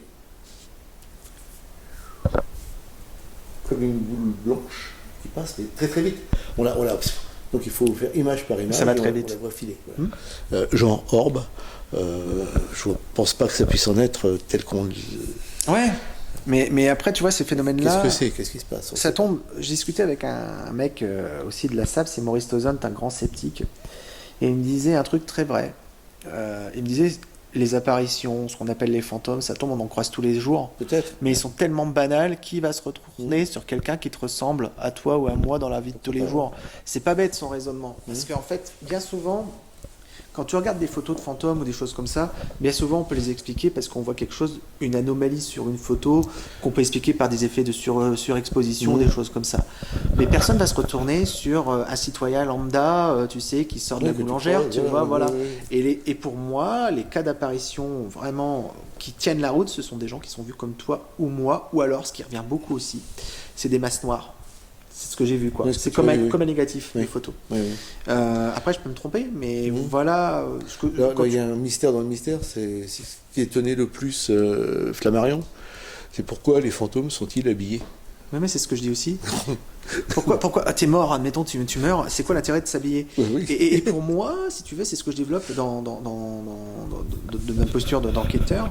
comme une boule blanche qui passe, mais très très vite. Donc il faut faire image par image. Ça va très on vite. la voit filer. Voilà. Genre orbe, je ne pense pas que ça puisse en être tel qu'on... Ouais, mais après, tu vois, ces phénomènes-là... Qu'est-ce que c'est? Qu'est-ce qui se passe? Ça tombe... J'ai discuté avec un mec aussi de la SAP, c'est Maurice Tozon, un grand sceptique, et il me disait un truc très vrai. Il me disait, les apparitions, ce qu'on appelle les fantômes, ça tombe, on en croise tous les jours. Peut-être. Mais ils sont tellement banals, qui va se retourner sur quelqu'un qui te ressemble à toi ou à moi dans la vie de tous les jours? C'est pas bête son raisonnement. Parce qu'en fait, bien souvent, quand tu regardes des photos de fantômes ou des choses comme ça, bien souvent on peut les expliquer parce qu'on voit quelque chose, une anomalie sur une photo, qu'on peut expliquer par des effets de surexposition, des choses comme ça. Mais personne va se retourner sur un citoyen lambda, tu sais, qui sort de la boulangère, tu vois, voilà. Et pour moi, les cas d'apparition vraiment qui tiennent la route, ce sont des gens qui sont vus comme toi ou moi, ou alors, ce qui revient beaucoup aussi, c'est des masses noires. C'est ce que j'ai vu, quoi. Oui, c'est comme un négatif, oui. les photos. Oui, oui. Après, je peux me tromper, mais voilà. Là, il y a un mystère dans le mystère, c'est ce qui étonnait le plus Flammarion. C'est pourquoi les fantômes sont-ils habillés? Oui, mais c'est ce que je dis aussi. Pourquoi t'es mort, admettons, tu meurs, c'est quoi l'intérêt de s'habiller? Oui. Et pour moi, si tu veux, c'est ce que je développe dans de ma posture d'enquêteur,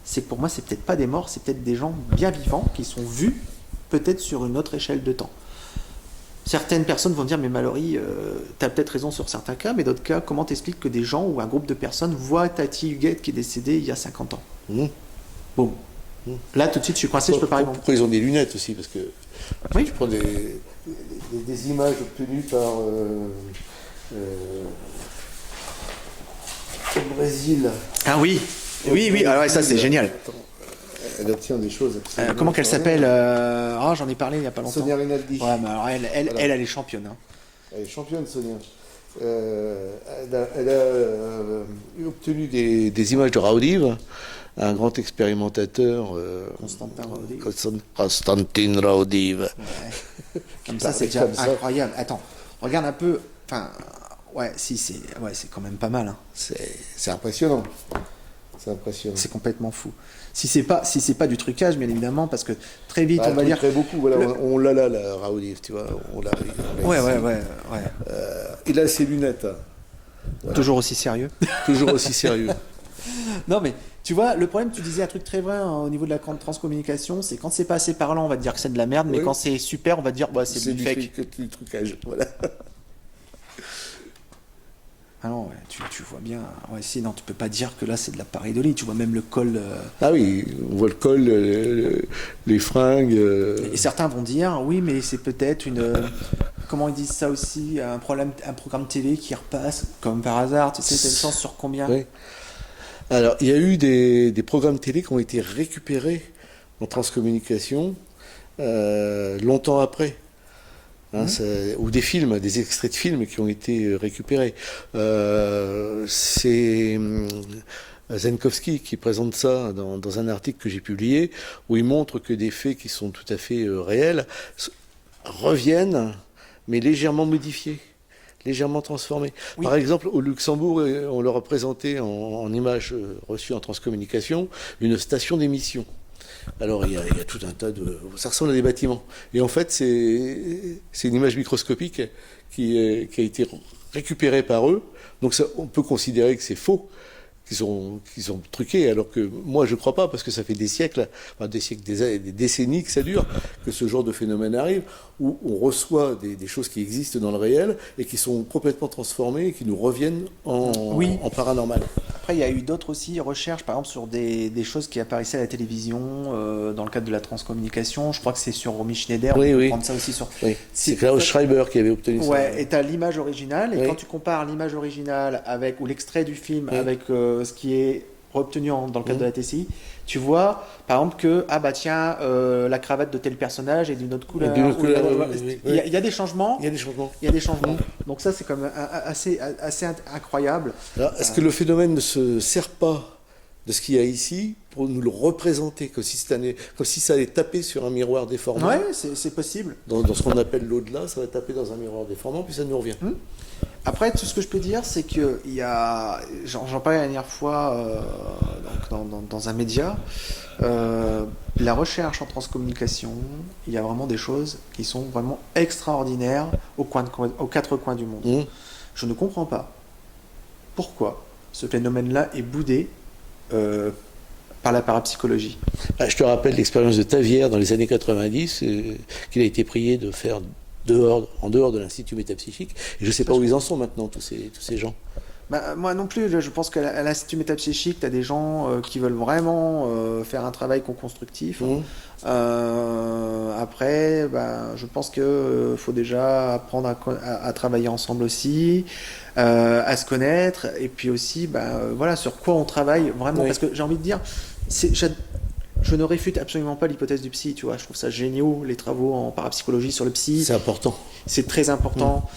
c'est que pour moi, c'est peut-être pas des morts, c'est peut-être des gens bien vivants qui sont vus peut-être sur une autre échelle de temps. Certaines personnes vont dire, mais Mallory, t'as peut-être raison sur certains cas, mais d'autres cas, comment t'expliques que des gens ou un groupe de personnes voient Tati Huguette qui est décédée il y a 50 ans? Bon. Là, tout de suite, je suis coincé, je peux pas répondre. Pourquoi ils ont des lunettes aussi? Parce que oui. je prends des images obtenues par au Brésil. Ah oui, oui, alors ça c'est génial. Attends. Elle obtient des choses. Comment qu'elle s'appelle j'en ai parlé il n'y a pas longtemps. Sonia Rinaldi. Ouais, mais alors elle est championne. Hein. Elle est championne, Sonia. Elle a obtenu des images de Raudive, un grand expérimentateur. Constantin Raudive. Ouais. Comme ça, c'est déjà incroyable. Attends, regarde un peu. Enfin, c'est quand même pas mal. Hein. C'est impressionnant. C'est impressionnant. C'est complètement fou. Si c'est pas du trucage, bien évidemment, parce que très vite on va dire. Très beaucoup. Voilà, on l'a là, la Raudive, tu vois. On l'a. Ouais. Il a ses lunettes. Hein. Voilà. Toujours aussi sérieux. Toujours aussi sérieux. Non mais tu vois, le problème, tu disais un truc très vrai hein, au niveau de la transcommunication, c'est quand c'est pas assez parlant, on va te dire que c'est de la merde, mais quand c'est super, on va te dire c'est du fake. C'est du trucage. Voilà. Ah non, tu vois bien. Ouais, sinon, tu peux pas dire que là c'est de la pareidolie. Tu vois même le col. Ah oui, on voit le col, les fringues. Et certains vont dire oui, mais c'est peut-être une. Comment ils disent ça aussi, un programme télé qui repasse comme par hasard. Tu sais, t'as une chance sur combien? Oui. Alors, il y a eu des programmes télé qui ont été récupérés en transcommunication longtemps après. Ou des films, des extraits de films qui ont été récupérés. C'est Zenkowski qui présente ça dans un article que j'ai publié, où il montre que des faits qui sont tout à fait réels reviennent, mais légèrement modifiés, légèrement transformés. Oui. Par exemple, au Luxembourg, on leur a présenté en images reçues en transcommunication une station d'émission. Alors il y a tout un tas de... Ça ressemble à des bâtiments. Et en fait, c'est une image microscopique qui a été récupérée par eux. Donc ça, on peut considérer que c'est faux, qu'ils ont truqué, alors que moi je ne crois pas, parce que ça fait des siècles, des décennies que ça dure, que ce genre de phénomène arrive, où on reçoit des choses qui existent dans le réel et qui sont complètement transformées et qui nous reviennent en paranormal. Après, il y a eu d'autres aussi recherches, par exemple, sur des choses qui apparaissaient à la télévision, dans le cadre de la transcommunication. Je crois que c'est sur Romy Schneider, on peut prendre ça aussi sur... Oui. C'est Klaus Schreiber qui avait obtenu ça. Ouais, et tu as l'image originale, et quand tu compares l'image originale ou l'extrait du film avec ce qui est obtenu dans le cadre de la TCI, tu vois, par exemple, que, la cravate de tel personnage est d'une autre couleur. Il y a des changements. Il y a des changements. Donc ça, c'est quand même assez incroyable. Alors, est-ce que le phénomène ne se sert pas de ce qu'il y a ici pour nous le représenter, comme si ça allait taper sur un miroir déformant? Ouais, c'est possible. Dans ce qu'on appelle l'au-delà, ça va taper dans un miroir déformant, puis ça nous revient. Après, tout ce que je peux dire, c'est que il y a, j'en parlais la dernière fois donc dans un média, la recherche en transcommunication, il y a vraiment des choses qui sont vraiment extraordinaires aux quatre coins du monde. Mmh. Je ne comprends pas pourquoi ce phénomène-là est boudé par la parapsychologie. Je te rappelle l'expérience de Tavière dans les années 90, qu'il a été prié de faire en dehors de l'Institut métapsychique. Et je ne sais pas où ils en sont maintenant, tous ces gens. Moi non plus, je pense qu'à l'Institut métapsychique, tu as des gens qui veulent vraiment faire un travail constructif. Mmh. Après, je pense qu'il faut déjà apprendre à travailler ensemble aussi, à se connaître, et puis aussi, voilà, sur quoi on travaille vraiment. Oui. Parce que j'ai envie de dire, je ne réfute absolument pas l'hypothèse du psy, tu vois. Je trouve ça génial, les travaux en parapsychologie sur le psy. C'est important. C'est très important.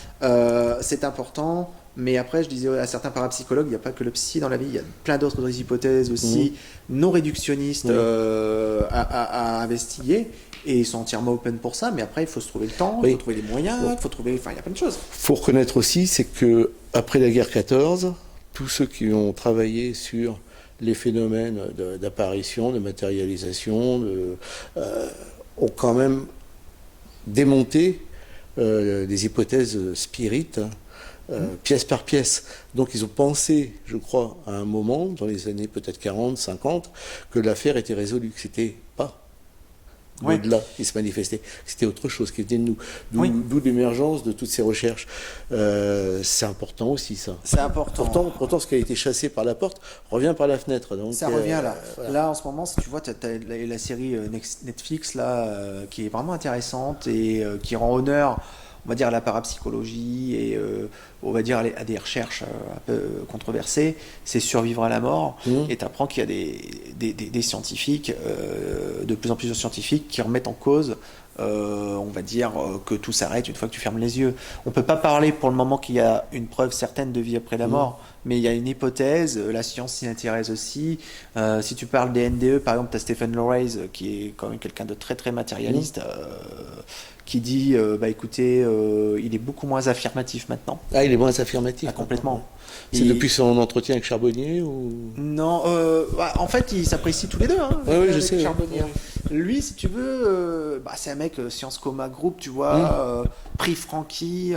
C'est important. Mais après, je disais à certains parapsychologues, il n'y a pas que le psy dans la vie, il y a plein d'autres hypothèses aussi non réductionnistes à investiguer. Et ils sont entièrement open pour ça. Mais après, il faut se trouver le temps, il faut trouver les moyens, il faut trouver. Enfin, il y a plein de choses. Il faut reconnaître aussi, c'est que après la guerre 14, tous ceux qui ont travaillé sur les phénomènes d'apparition, de matérialisation, ont quand même démonté des hypothèses spirites, pièce par pièce. Donc ils ont pensé, je crois, à un moment, dans les années peut-être 40, 50, que l'affaire était résolue, que c'était pas au-delà qui se manifestait, c'était autre chose qui venait de nous. D'où l'émergence de toutes ces recherches. C'est important aussi, ça. C'est important. Pourtant, ce qui a été chassé par la porte revient par la fenêtre. Donc, ça revient là. Voilà. Là, en ce moment, si tu vois, tu as la série Netflix là, qui est vraiment intéressante et qui rend honneur, on va dire, à la parapsychologie et on va dire à des recherches un peu controversées. C'est Survivre à la mort. Et tu apprends qu'il y a des scientifiques, de plus en plus de scientifiques, qui remettent en cause, on va dire, que tout s'arrête une fois que tu fermes les yeux. On peut pas parler pour le moment qu'il y a une preuve certaine de vie après la mort, mais il y a une hypothèse, la science s'y intéresse aussi. Si tu parles des NDE, par exemple, tu as Stephen Lorays, qui est quand même quelqu'un de très très matérialiste, qui dit, écoutez, il est beaucoup moins affirmatif maintenant. Ah, il est moins affirmatif. Ah, complètement. C'est depuis son entretien avec Charbonnier ou... Non, en fait, ils s'apprécient tous les deux. Hein, oui, je sais. Charbonnier. Lui, si tu veux, c'est un mec Science Coma Group, tu vois, prix Francky.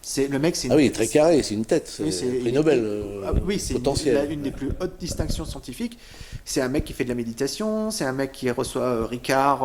C'est le mec, c'est. Ah oui, il est très carré, c'est une tête, c'est prix Nobel. Oui, c'est une des plus hautes distinctions scientifiques. C'est un mec qui fait de la méditation, c'est un mec qui reçoit Ricard,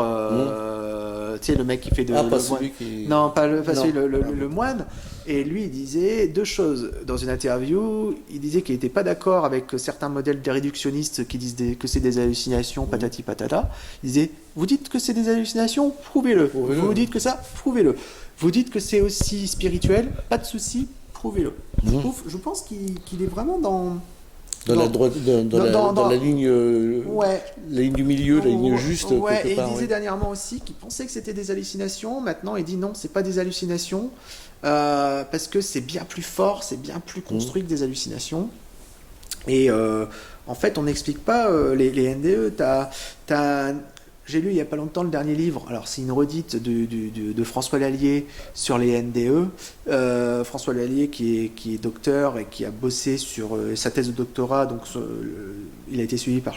tu sais, le mec qui fait de. Ah, pas celui qui. Non, pas celui, le moine. Et lui, il disait deux choses dans une interview. Il disait qu'il n'était pas d'accord avec certains modèles des réductionnistes qui disent que c'est des hallucinations, patati patata. Il disait, vous dites que c'est des hallucinations, prouvez-le. Vous dites que ça, prouvez-le. Vous dites que c'est aussi spirituel, pas de souci, prouvez-le. Je pense qu'il est vraiment dans la ligne, la ligne du milieu, la ligne juste. Ouais, et il disait dernièrement aussi qu'il pensait que c'était des hallucinations. Maintenant, il dit non, c'est pas des hallucinations. Parce que c'est bien plus fort, c'est bien plus construit que des hallucinations. Et en fait, on n'explique pas les NDE. J'ai lu il n'y a pas longtemps le dernier livre. Alors, c'est une redite de François Lallier sur les NDE. François Lallier, qui est docteur et qui a bossé sur sa thèse de doctorat. Donc, il a été suivi par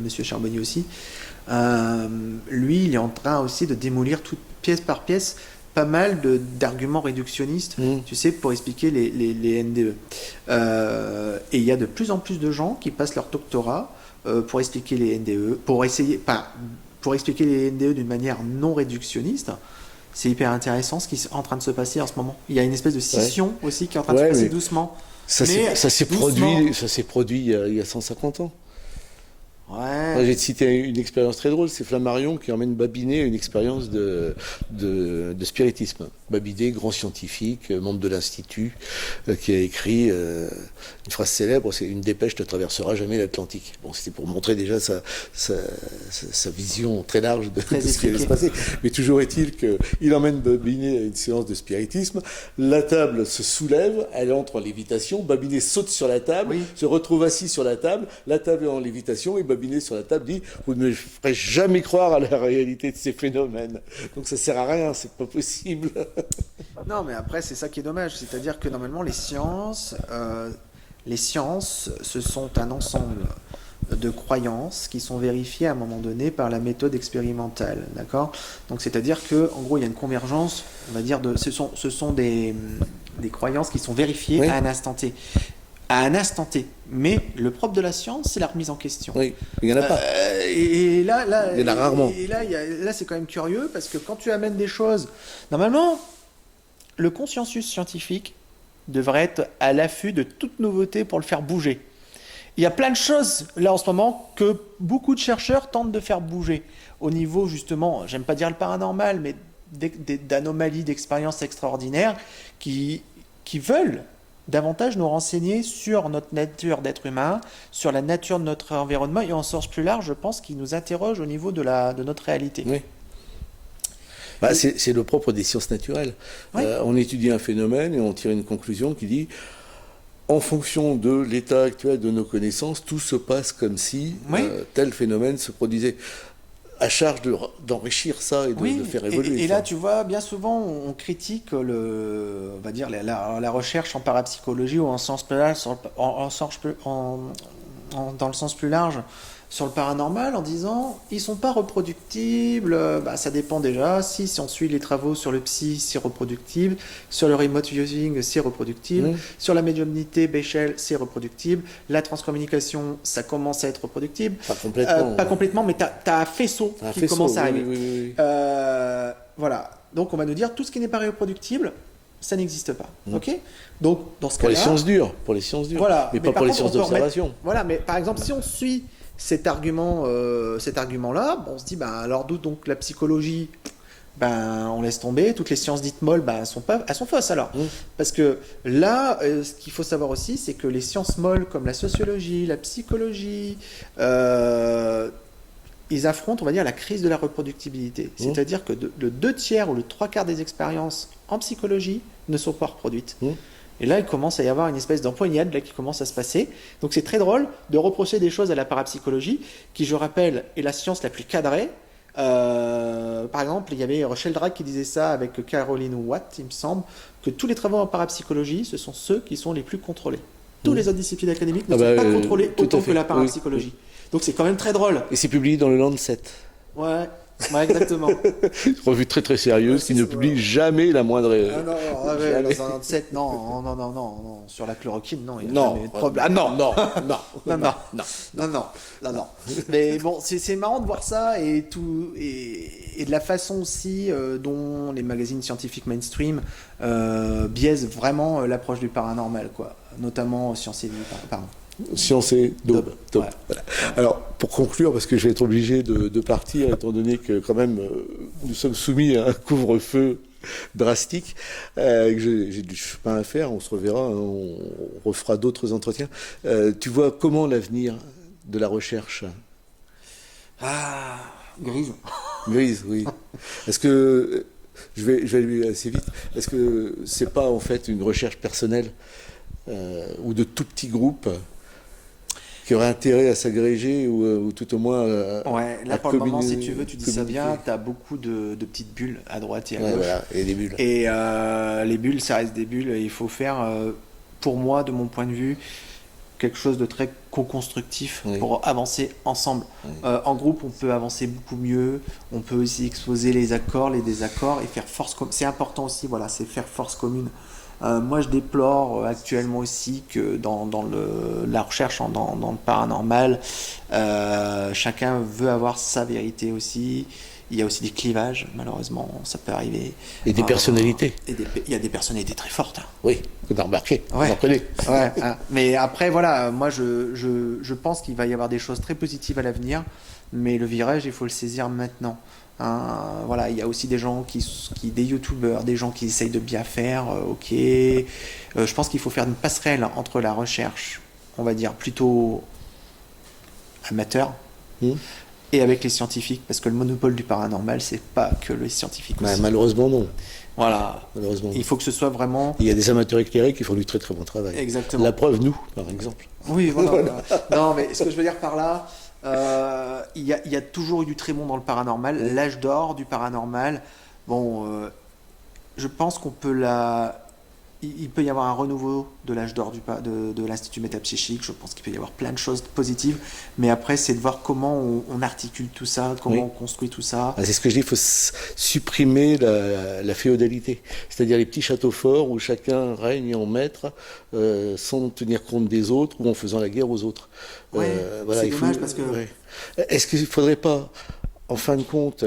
Monsieur Charbonnier aussi. Lui, il est en train aussi de démolir toute pièce par pièce pas mal d'arguments réductionnistes, tu sais, pour expliquer les NDE. Et il y a de plus en plus de gens qui passent leur doctorat pour expliquer les NDE, pour expliquer les NDE d'une manière non réductionniste. C'est hyper intéressant ce qui est en train de se passer en ce moment. Il y a une espèce de scission aussi qui est en train de se passer doucement. Ça s'est produit il y a 150 ans. Ouais. Moi, j'ai cité une expérience très drôle, c'est Flammarion qui emmène Babinet à une expérience de spiritisme. Babinet, grand scientifique, membre de l'Institut, qui a écrit une phrase célèbre, c'est « Une dépêche ne traversera jamais l'Atlantique ». Bon, c'était pour montrer déjà sa vision très large de ce qui allait se passer. Mais toujours est-il qu'il emmène Babinet à une séance de spiritisme, la table se soulève, elle entre en lévitation, Babinet saute sur la table, se retrouve assis sur la table est en lévitation et Babinet Babinet sur la table dit vous ne me ferez jamais croire à la réalité de ces phénomènes. Donc ça sert à rien, c'est pas possible. Non, mais après, c'est ça qui est dommage. C'est-à-dire que normalement, les sciences, ce sont un ensemble de croyances qui sont vérifiées à un moment donné par la méthode expérimentale, d'accord? Donc, c'est-à-dire que, en gros, il y a une convergence, on va dire, ce sont des croyances qui sont vérifiées Oui. à un instant T. À un instant T. Mais le propre de la science, c'est la remise en question. Oui, il n'y en a pas. Et là, Il y en a rarement. Et là, c'est quand même curieux parce que quand tu amènes des choses, normalement, le consensus scientifique devrait être à l'affût de toute nouveauté pour le faire bouger. Il y a plein de choses là en ce moment que beaucoup de chercheurs tentent de faire bouger au niveau justement, j'aime pas dire le paranormal, mais d'anomalies, d'expériences extraordinaires qui veulent davantage nous renseigner sur notre nature d'être humain, sur la nature de notre environnement et en sens plus large, je pense qu'ils nous interrogent au niveau de notre réalité. Oui. Bah, c'est le propre des sciences naturelles. Oui. On étudie un phénomène et on tire une conclusion qui dit en fonction de l'état actuel de nos connaissances, tout se passe comme si tel phénomène se produisait. À charge d'enrichir ça et de faire évoluer. Et là, tu vois, bien souvent, on critique on va dire la recherche en parapsychologie ou en sens plus large, dans le sens plus large sur le paranormal en disant ils sont pas reproductibles, ça dépend déjà. Si on suit les travaux sur le psy, c'est reproductible. Sur le remote viewing, c'est reproductible. Sur la médiumnité, Bechdel, c'est reproductible. La transcommunication, ça commence à être reproductible. Pas complètement. Mais tu as un faisceau qui commence à arriver. Oui. Voilà. Donc on va nous dire tout ce qui n'est pas reproductible, ça n'existe pas. Ok. Donc dans ce pour cas-là, les sciences dures, voilà. mais pas pour les sciences d'observation. Voilà, mais par exemple, si on suit cet argument-là, on se dit, alors d'où donc la psychologie, on laisse tomber. Toutes les sciences dites molles, elles sont fausses alors. Parce que là, ce qu'il faut savoir aussi, c'est que les sciences molles comme la sociologie, la psychologie, ils affrontent, on va dire, la crise de la reproductibilité. C'est-à-dire que le 2/3 ou le 3/4 des expériences en psychologie ne sont pas reproduites. Et là, il commence à y avoir une espèce d'empoignade là, qui commence à se passer. Donc c'est très drôle de reprocher des choses à la parapsychologie, qui, je rappelle, est la science la plus cadrée. Par exemple, il y avait Sheldrake qui disait ça avec Caroline Watt, il me semble, que tous les travaux en parapsychologie, ce sont ceux qui sont les plus contrôlés. Toutes les autres disciplines académiques ne sont pas contrôlées autant que la parapsychologie. Donc c'est quand même très drôle. Et c'est publié dans le Lancet. Ouais, exactement. Revue très très sérieuse qui ne publie jamais la moindre erreur. Dans un 97, non, sur la chloroquine, non, il n'y a jamais de problème. Non. Mais bon, c'est marrant de voir ça et de la façon aussi dont les magazines scientifiques mainstream biaisent vraiment l'approche du paranormal, quoi. Notamment Science et Vie, pardon. Science et Daube. Ouais. Voilà. Alors, pour conclure, parce que je vais être obligé de partir, étant donné que quand même nous sommes soumis à un couvre-feu drastique, que j'ai du chemin à faire, on se reverra, on refera d'autres entretiens. Tu vois comment l'avenir de la recherche? Grise. Grise, oui. Est-ce que, je vais aller assez vite, est-ce que c'est pas en fait une recherche personnelle ou de tout petits groupes qui auraient intérêt à s'agréger ou tout au moins là pour le moment, si tu veux, tu dis ça bien, tu as beaucoup de petites bulles à droite et à gauche. Voilà, et des bulles. Et les bulles, ça reste des bulles, et il faut faire, pour moi, de mon point de vue, quelque chose de très co-constructif pour avancer ensemble. En groupe, on peut avancer beaucoup mieux, on peut aussi exposer les accords, les désaccords, et faire force commune. C'est important aussi, voilà, c'est faire force commune. Moi, je déplore actuellement aussi que dans la recherche dans le paranormal, chacun veut avoir sa vérité aussi. Il y a aussi des clivages, malheureusement, ça peut arriver. Et des personnalités. Il y a des personnalités très fortes. Oui, qu'on a remarqué, on en connaît. Mais après, voilà, moi, je pense qu'il va y avoir des choses très positives à l'avenir, mais le virage, il faut le saisir maintenant. Voilà, il y a aussi des gens des youtubeurs, des gens qui essayent de bien faire, je pense qu'il faut faire une passerelle entre la recherche, on va dire plutôt amateur, et avec les scientifiques, parce que le monopole du paranormal, c'est pas que les scientifiques aussi. Malheureusement non. Voilà, il faut que ce soit vraiment... Il y a des amateurs éclairés qui font du très très bon travail. Exactement. La preuve, nous, par exemple. Oui, voilà. Non, mais ce que je veux dire par là, Il y a toujours eu du très bon dans le paranormal. L'âge d'or du paranormal. Bon, je pense qu'on peut il peut y avoir un renouveau de l'âge d'or de l'Institut métapsychique. Je pense qu'il peut y avoir plein de choses positives. Mais après, c'est de voir comment on articule tout ça, comment on construit tout ça. C'est ce que je dis, il faut supprimer la féodalité. C'est-à-dire les petits châteaux forts où chacun règne en maître sans tenir compte des autres ou en faisant la guerre aux autres. Ouais, voilà, c'est dommage parce que... Est-ce qu'il ne faudrait pas, en fin de compte,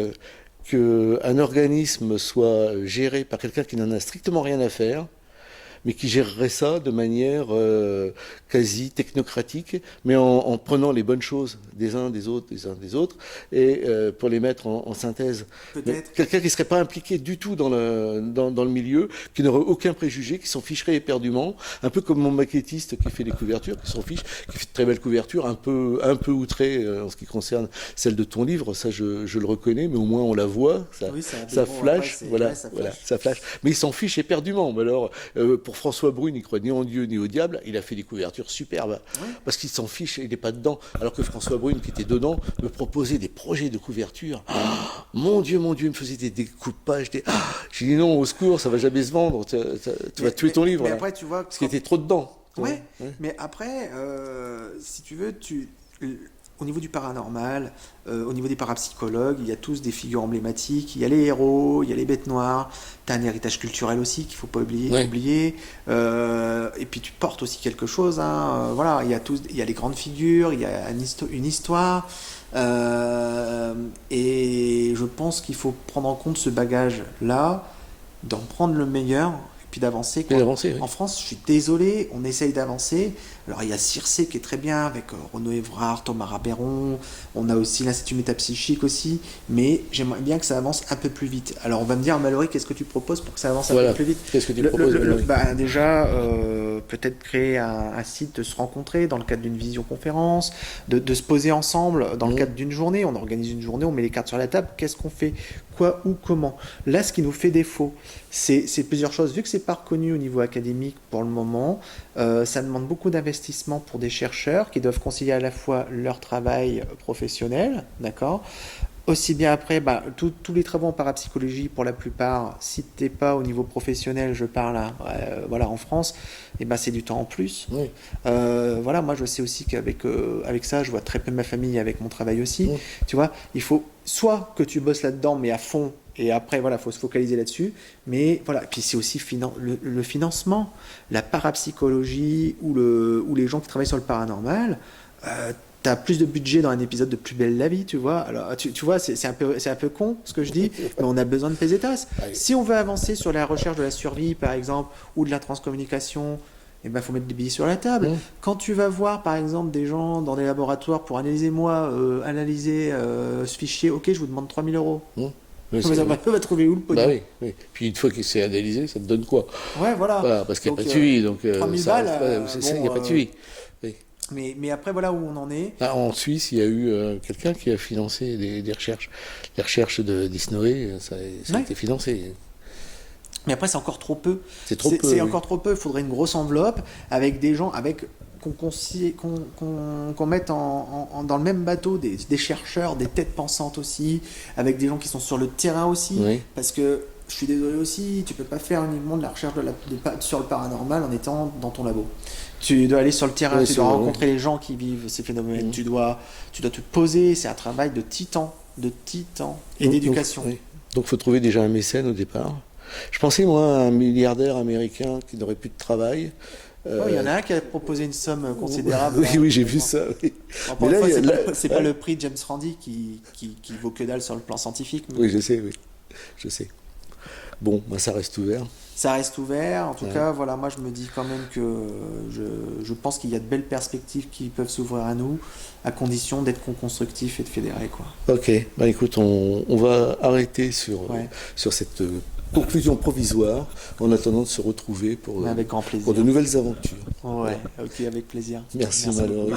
qu'un organisme soit géré par quelqu'un qui n'en a strictement rien à faire, mais qui gérerait ça de manière quasi technocratique, mais en prenant les bonnes choses des uns des autres, et pour les mettre en synthèse. Quelqu'un qui ne serait pas impliqué du tout dans le milieu, qui n'aurait aucun préjugé, qui s'en ficherait éperdument, un peu comme mon maquettiste qui fait les couvertures, qui s'en fiche, qui fait de très belles couvertures, un peu outré en ce qui concerne celle de ton livre, ça je le reconnais, mais au moins on la voit, ça flash, ça flash. Mais il s'en fiche éperdument. Mais alors, pour François Brune, il croit ni en Dieu ni au diable, il a fait des couvertures superbes, parce qu'il s'en fiche, il n'est pas dedans. Alors que François Brune, qui était dedans, me proposait des projets de couverture. Mon Dieu, il me faisait des découpages. J'ai dit non, au secours, ça va jamais se vendre, tu vas tuer ton livre. Mais après, tu vois, parce qu'il était trop dedans. Ouais. Mais après, si tu veux, au niveau du paranormal, au niveau des parapsychologues, il y a tous des figures emblématiques. Il y a les héros, il y a les bêtes noires. Tu as un héritage culturel aussi qu'il ne faut pas oublier. Et puis tu portes aussi quelque chose. Voilà, il y a les grandes figures, il y a une histoire. Et je pense qu'il faut prendre en compte ce bagage-là, d'en prendre le meilleur. Puis d'avancer. En France, je suis désolé, on essaye d'avancer. Alors il y a Circé qui est très bien avec Renaud Evrard, Thomas Rabéron. On a aussi l'Institut métapsychique aussi. Mais j'aimerais bien que ça avance un peu plus vite. Alors on va me dire, Mallory, qu'est-ce que tu proposes pour que ça avance un peu plus vite? Qu'est-ce que tu proposes? Déjà, peut-être créer un site, de se rencontrer dans le cadre d'une visioconférence, de se poser ensemble dans le cadre d'une journée. On organise une journée, on met les cartes sur la table. Qu'est-ce qu'on fait? Quoi, où, comment? Là, ce qui nous fait défaut, c'est plusieurs choses. Vu que c'est pas reconnu au niveau académique pour le moment, ça demande beaucoup d'investissement pour des chercheurs qui doivent concilier à la fois leur travail professionnel, d'accord, aussi bien après, tous les travaux en parapsychologie, pour la plupart, si tu n'es pas au niveau professionnel, je parle en France, c'est du temps en plus. Oui. Moi je sais aussi qu'avec ça, je vois très peu ma famille avec mon travail aussi. Oui. Tu vois, il faut soit que tu bosses là-dedans, mais à fond, et après, il faut se focaliser là-dessus. Mais voilà, et puis c'est aussi le financement, la parapsychologie ou les gens qui travaillent sur le paranormal. T'as plus de budget dans un épisode de Plus belle la vie, tu vois. Alors, tu vois, c'est un peu con ce que je dis, mais on a besoin de pesetas. Si on veut avancer sur la recherche de la survie, par exemple, ou de la transcommunication, faut mettre des billets sur la table. Quand tu vas voir, par exemple, des gens dans des laboratoires pour analyser ce fichier, ok, je vous demande 3 000 €. Oui, on va trouver où le pognon? Oui. Puis une fois que c'est analysé, ça te donne quoi? Voilà. Parce qu'il n'y a pas de suivi. Donc, 3 000 balles, il n'y a pas de suivi. Oui. Mais après, voilà où on en est. En Suisse, il y a eu quelqu'un qui a financé des recherches. Les recherches de Disnoé, ça a été financé. Mais après, c'est encore trop peu. C'est encore trop peu. Il faudrait une grosse enveloppe avec des gens, qu'on mette dans le même bateau des chercheurs, des têtes pensantes aussi, avec des gens qui sont sur le terrain aussi. Oui. Parce que, je suis désolé aussi, tu peux pas faire uniquement de la recherche sur le paranormal en étant dans ton labo. Tu dois aller sur le terrain, tu dois rencontrer les gens qui vivent ces phénomènes, tu dois te poser, c'est un travail de titan et d'éducation. Donc il faut trouver déjà un mécène au départ. Je pensais moi à un milliardaire américain qui n'aurait plus de travail. Il y en a un qui a proposé une somme considérable. Oui, j'ai vu ça. Oui. C'est pas le prix James Randi qui vaut que dalle sur le plan scientifique. Mais... Oui, je sais. Bon, ça reste ouvert. Ça reste ouvert. En tout cas, moi, je me dis quand même que je pense qu'il y a de belles perspectives qui peuvent s'ouvrir à nous, à condition d'être constructif et de fédérer, quoi. Ok. Écoute, on va arrêter sur cette conclusion provisoire en attendant de se retrouver pour avec grand plaisir. Pour de nouvelles aventures. Ouais, ok, avec plaisir. Merci Mallory.